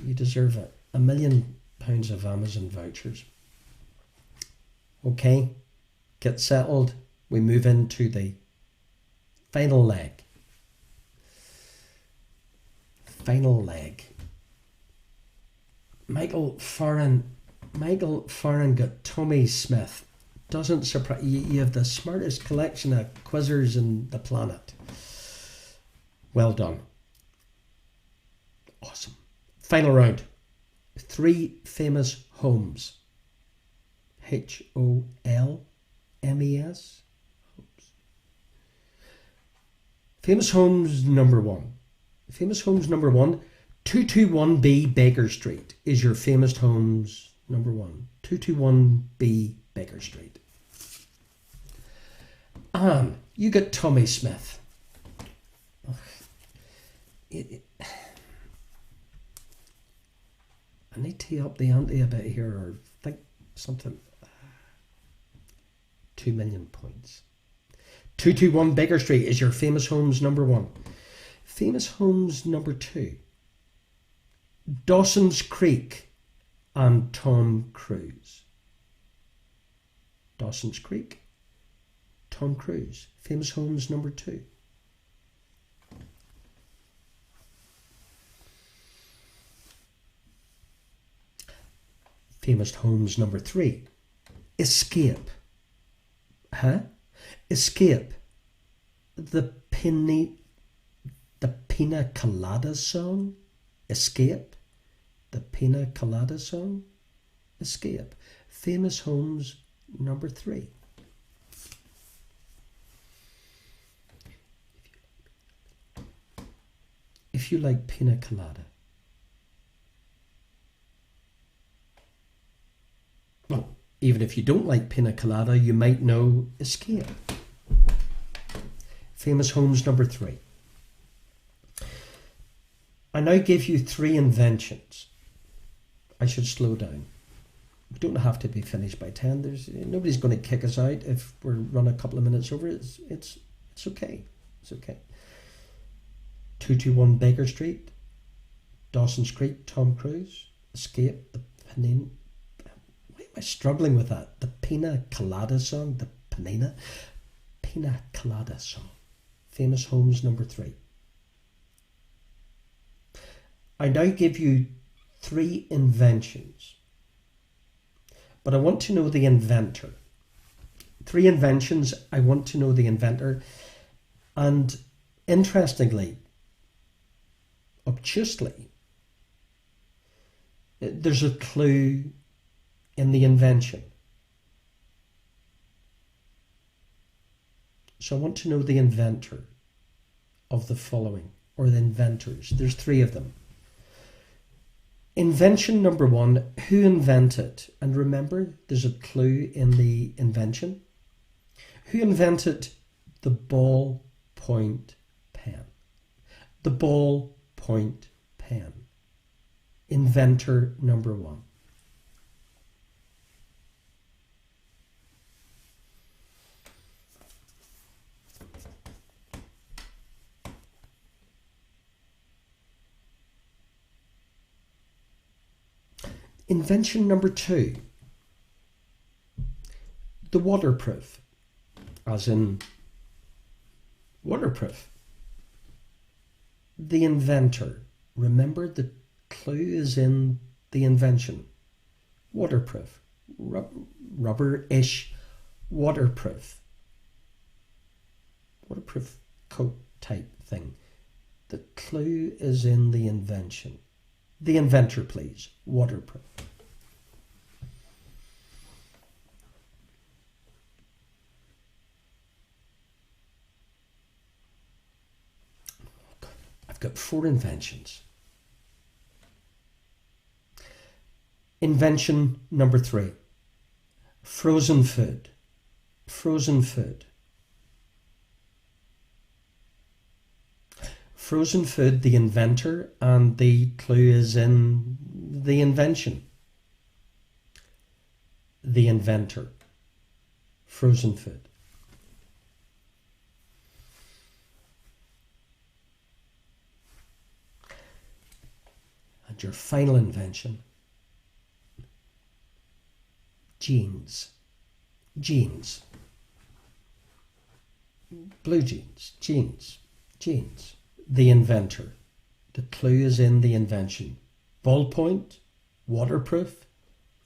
you deserve it. £1 million of Amazon vouchers. Okay, get settled. We move into the final leg. Michael Farron got Tommy Smith. Doesn't surprise you. You have the smartest collection of quizzers in the planet. Well done. Awesome. Final round. 3 famous homes. HOLMES. Famous homes number 1. 221B Baker Street is your famous homes number 1. 221B Baker Street. And you got Tommy Smith. I need to up the ante a bit here, or think something. 2 million points. 221 Baker Street is your famous homes number 1. Famous homes number 2. Dawson's Creek and Tom Cruise. Dawson's Creek, Tom Cruise. Famous homes number 2. Famous homes number 3. Escape. Escape. The Pina Colada song. Escape. The Pina Colada song. Escape. Famous Homes number 3. If you like pina colada. Well, even if you don't like pina colada, you might know Escape. Famous Homes number 3. I now give you 3 inventions. I should slow down. We don't have to be finished by 10. Nobody's going to kick us out if we run a couple of minutes over. It's okay. It's okay. 221 Baker Street, Dawson's Creek, Tom Cruise, Escape, the Pina. Why am I struggling with that? The Pina Colada song, the Pina Colada song. Famous Homes number 3. I now give you 3 inventions, but I want to know the inventor. 3 inventions, I want to know the inventor, and interestingly, obtusely, there's a clue in the invention. So I want to know the inventor of the following, or the inventors. There's 3 of them. Invention number 1, who invented? And remember, there's a clue in the invention. Who invented the ballpoint pen? The ballpoint pen. Inventor number 1. Invention number 2. The waterproof, as in waterproof. The inventor. Remember, the clue is in the invention. Waterproof. Rubber-ish waterproof. Waterproof coat type thing. The clue is in the invention. The inventor, please. Waterproof. I've got 4 inventions. Invention number 3. Frozen food. Frozen food. Frozen food, the inventor, and the clue is in the invention. The inventor. Frozen food. And your final invention. Jeans. Jeans. Blue jeans. Jeans. Jeans. The inventor. The clue is in the invention. Ballpoint, waterproof,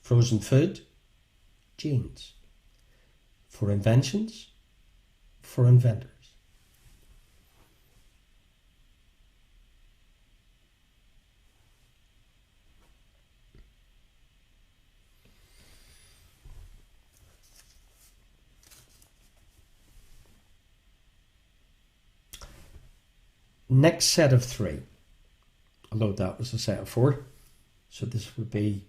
frozen food, jeans. 4 inventions, 4 inventors. Next set of 3, although that was a set of 4, so this would be,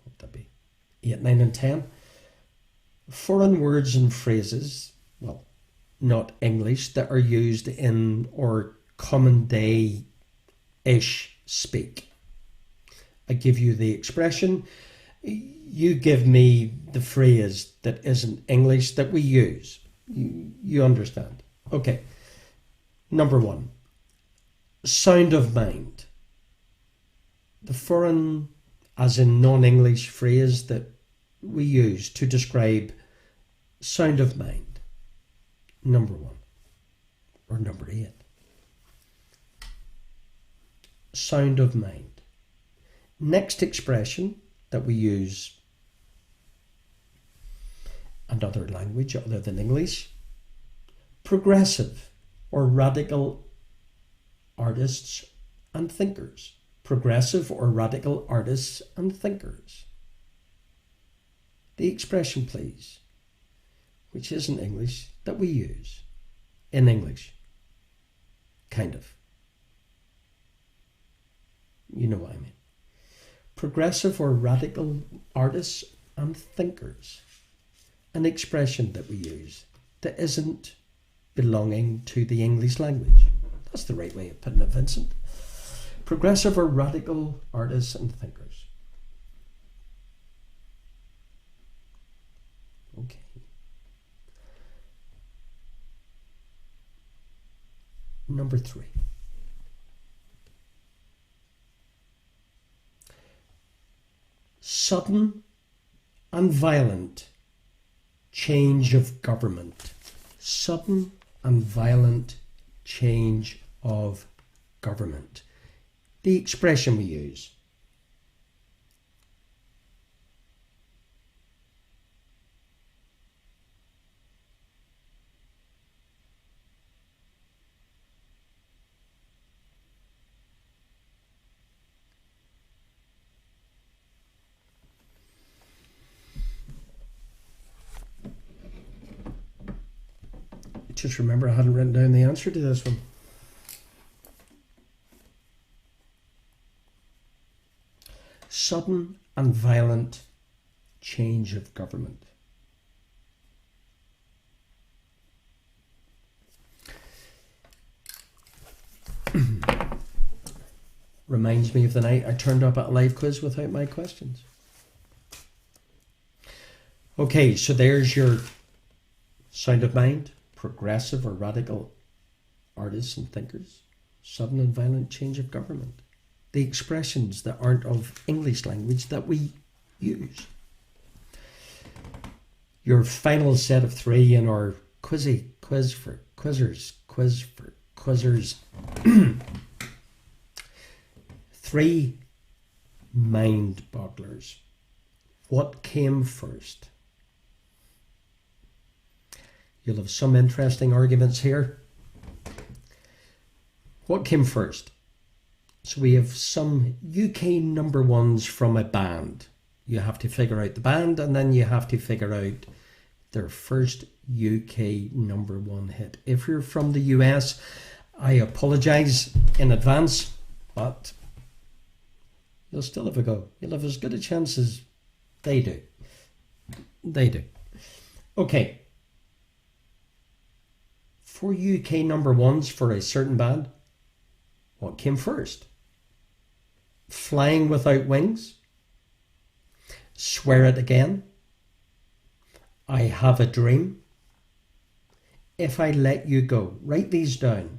what would that be, 8, 9 and 10. Foreign words and phrases, well, not English, that are used in or common day-ish speak. I give you the expression, you give me the phrase that isn't English that we use. You understand. Okay, number 1, sound of mind. The foreign, as in non-English phrase that we use to describe sound of mind. Number 1, or number 8. Sound of mind. Next expression that we use another language other than English. Progressive or radical artists and thinkers. Progressive or radical artists and thinkers. The expression, please, which isn't English, that we use in English. Kind of. You know what I mean. Progressive or radical artists and thinkers. An expression that we use that isn't belonging to the English language. That's the right way of putting it, Vincent. Progressive or radical artists and thinkers. Okay. Number 3. Sudden and violent change of government. Sudden and violent change of government. The expression we use. Just remember I hadn't written down the answer to this one. Sudden and violent change of government. Reminds me of the night I turned up at a live quiz without my questions. Okay, so there's your sound of mind. Progressive or radical artists and thinkers. Sudden and violent change of government. The expressions that aren't of English language that we use. Your final set of 3 in our quiz for quizzers. 3 mind bogglers. What came first? You'll have some interesting arguments here. What came first? So we have some UK number ones from a band. You have to figure out the band and then you have to figure out their first UK number 1 hit. If you're from the US, I apologise in advance, but you'll still have a go. You'll have as good a chance as they do. They do. Okay. For UK number 1s for a certain band, what came first? Flying Without Wings, Swear It Again, I Have a Dream, If I Let You Go. Write these down.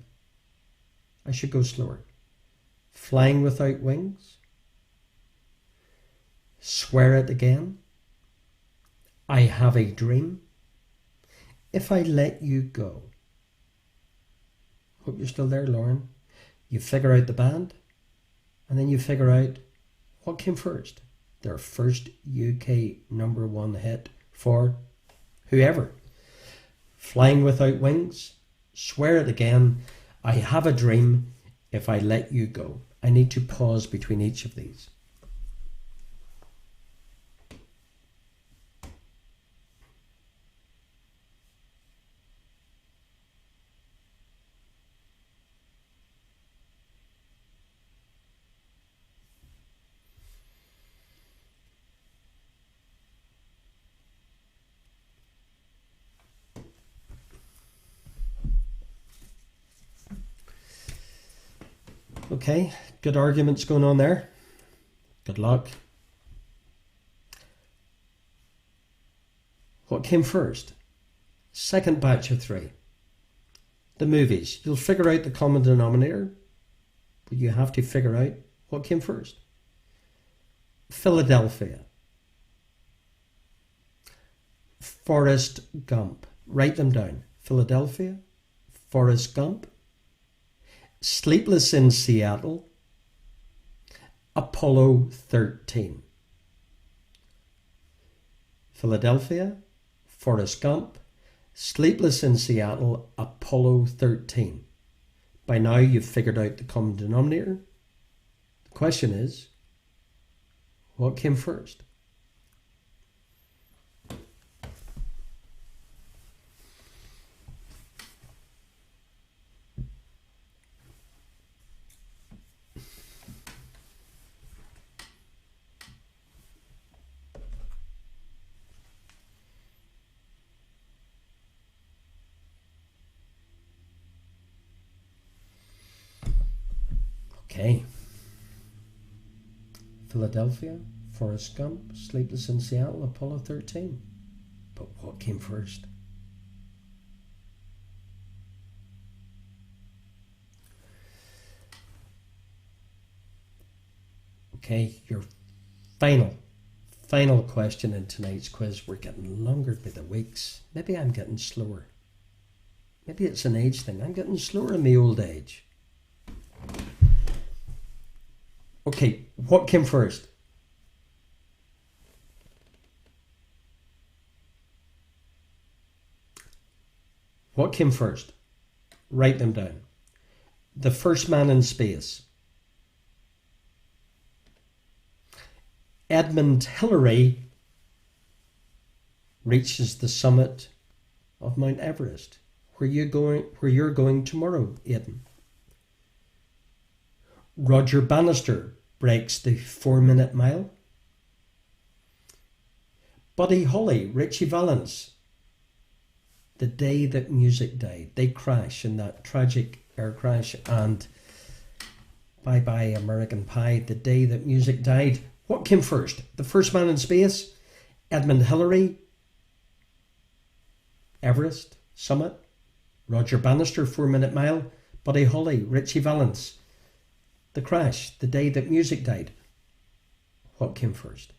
I should go slower. Flying Without Wings, Swear It Again, I Have a Dream, If I Let You Go. Hope you're still there, Lauren. You figure out the band, and then you figure out what came first. Their first UK number 1 hit for whoever. Flying Without Wings, Swear It Again, I Have a Dream, If I Let You Go. I need to pause between each of these. Okay, good arguments going on there. Good luck. What came first? Second batch of 3. The movies. You'll figure out the common denominator, but you have to figure out what came first. Philadelphia. Forrest Gump. Write them down. Philadelphia, Forrest Gump, Sleepless in Seattle, Apollo 13. Philadelphia, Forrest Gump, Sleepless in Seattle, Apollo 13. By now you've figured out the common denominator. The question is, what came first? Okay. Philadelphia, Forrest Gump, Sleepless in Seattle, Apollo 13. But what came first? Okay, your final question in tonight's quiz. We're getting longer by the weeks. Maybe I'm getting slower. Maybe it's an age thing. I'm getting slower in my old age. Okay, what came first? What came first? Write them down. The first man in space. Edmund Hillary reaches the summit of Mount Everest. Where you're going tomorrow, Aidan. Roger Bannister breaks the 4-minute mile. Buddy Holly, Richie Valens, the day that music died. They crash in that tragic air crash, and Bye Bye American Pie, the day that music died. What came first? The first man in space, Edmund Hillary, Everest, summit, Roger Bannister, 4-minute mile, Buddy Holly, Richie Valens, the crash, the day that music died. What came first?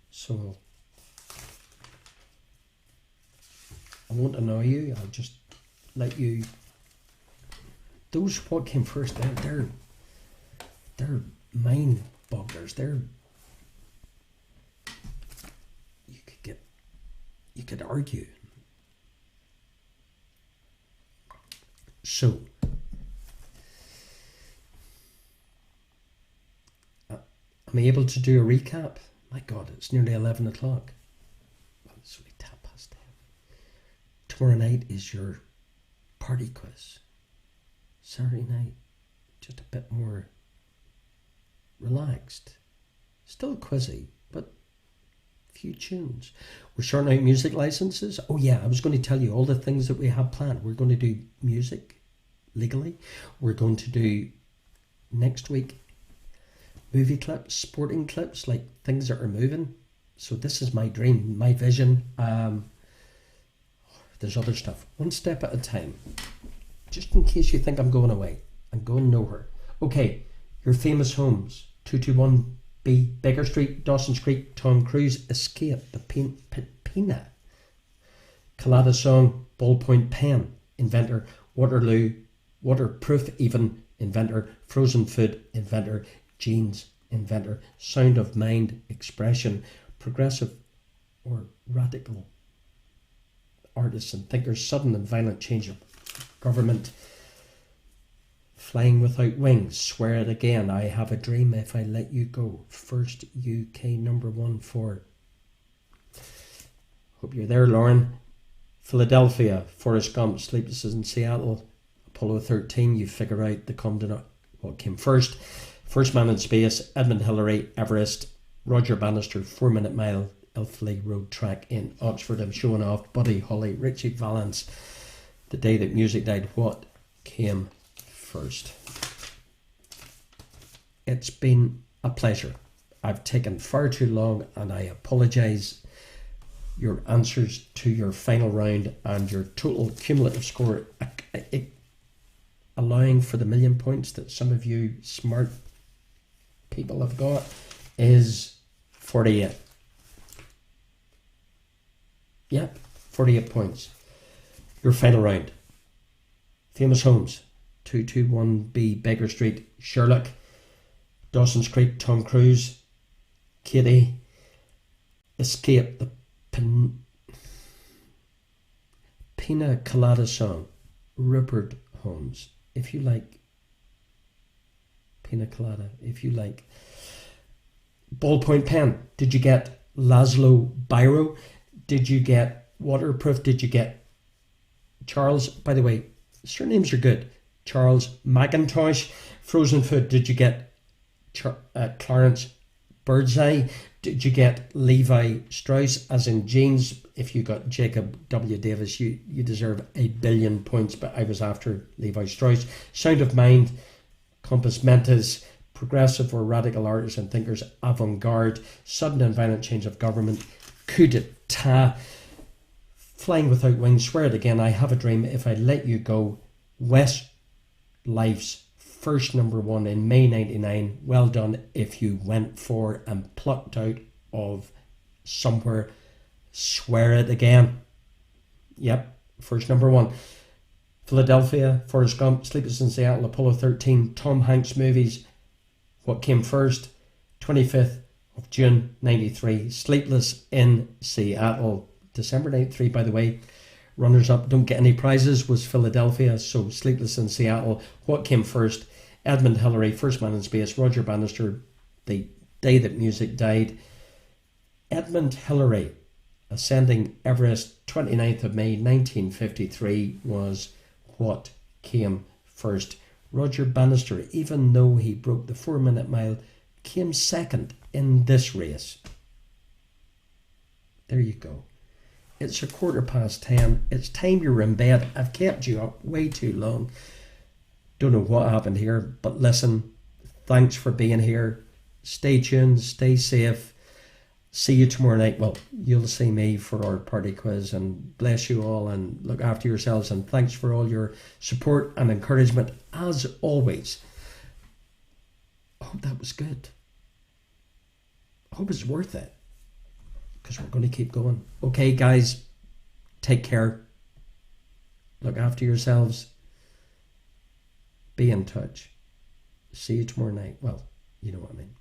So I won't annoy you. I'll just let you. Those what came first. They're mind bogglers. You could argue. So am I able to do a recap? My God, it's nearly 11 o'clock. Well, it's only 10:10. Tomorrow night is your party quiz. Saturday night, just a bit more relaxed. Still quizzy, but few tunes. We're sorting out music licenses. Oh yeah, I was going to tell you all the things that we have planned. We're going to do music legally. We're going to do next week movie clips, sporting clips, like things that are moving. So this is my dream, my vision. There's other stuff. One step at a time. Just in case you think I'm going away. I'm going nowhere. Okay, your famous homes. 221B Baker Street, Dawson's Creek, Tom Cruise, Escape, the Pina, Collada Song, Ballpoint Pen, Inventor, Waterloo, Waterproof Even, Inventor, Frozen Food, Inventor, Jeans, Inventor, Sound of Mind, Expression, Progressive or Radical, Artists and Thinkers, Sudden and Violent Change of Government, Flying Without Wings, Swear It Again, I Have a Dream If I Let You Go, first UK #1 for, hope you're there, Lauren, Philadelphia, Forrest Gump, Sleepless in Seattle, Apollo 13, you figure out the common what came first. First man in space, Edmund Hillary, Everest, Roger Bannister, 4-minute mile, Elfley Road Track in Oxford. I'm showing off Buddy Holly, Richie Valens, the day that music died. What came first? It's been a pleasure. I've taken far too long and I apologise. Your answers to your final round and your total cumulative score, allowing for the 1,000,000 points that some of you smart people have got, is 48. Yep, 48 points. Your final round. Famous homes. 221B Baker Street, Sherlock. Dawson's Creek, Tom Cruise. Katie. Escape, the Pina Colada song. Rupert Holmes. If you like Pina Colada, if you like Ballpoint Pen, did you get Laszlo Biro? Did you get Waterproof? Did you get Charles? By the way, surnames are good. Charles McIntosh. Frozen Food, did you get Clarence Birdseye? Did you get Levi Strauss, as in jeans? If you got Jacob W. Davis, you deserve 1,000,000,000 points, but I was after Levi Strauss. Sound of Mind, Compass Mentis, Progressive or Radical Artists and Thinkers, Avant-Garde, Sudden and Violent Change of Government, Coup d'etat, Flying Without Wings, Swear It Again, I Have a Dream, If I Let You Go, Westlife's first #1 in May 99, Well Done If You Went For, and plucked out of somewhere, Swear It Again. Yep, first #1. Philadelphia, Forrest Gump, Sleepless in Seattle, Apollo 13, Tom Hanks movies, What Came First, 25th of June 93, Sleepless in Seattle, December 93, by the way. Runners-up, don't get any prizes, was Philadelphia, so Sleepless in Seattle. What Came First, Edmund Hillary, First Man in Space, Roger Bannister, The Day That Music Died. Edmund Hillary, ascending Everest, 29th of May 1953, was What Came First. Roger Bannister, even though he broke the 4-minute mile, came second in this race. There you go. It's 10:15. It's time you're in bed. I've kept you up way too long. Don't know what happened here, but listen, thanks for being here. Stay tuned, stay safe. See you tomorrow night. Well, you'll see me for our party quiz, and bless you all and look after yourselves, and thanks for all your support and encouragement as always. I hope that was good. I hope it's worth it, because we're going to keep going. Okay, guys, take care. Look after yourselves. Be in touch. See you tomorrow night. Well, you know what I mean.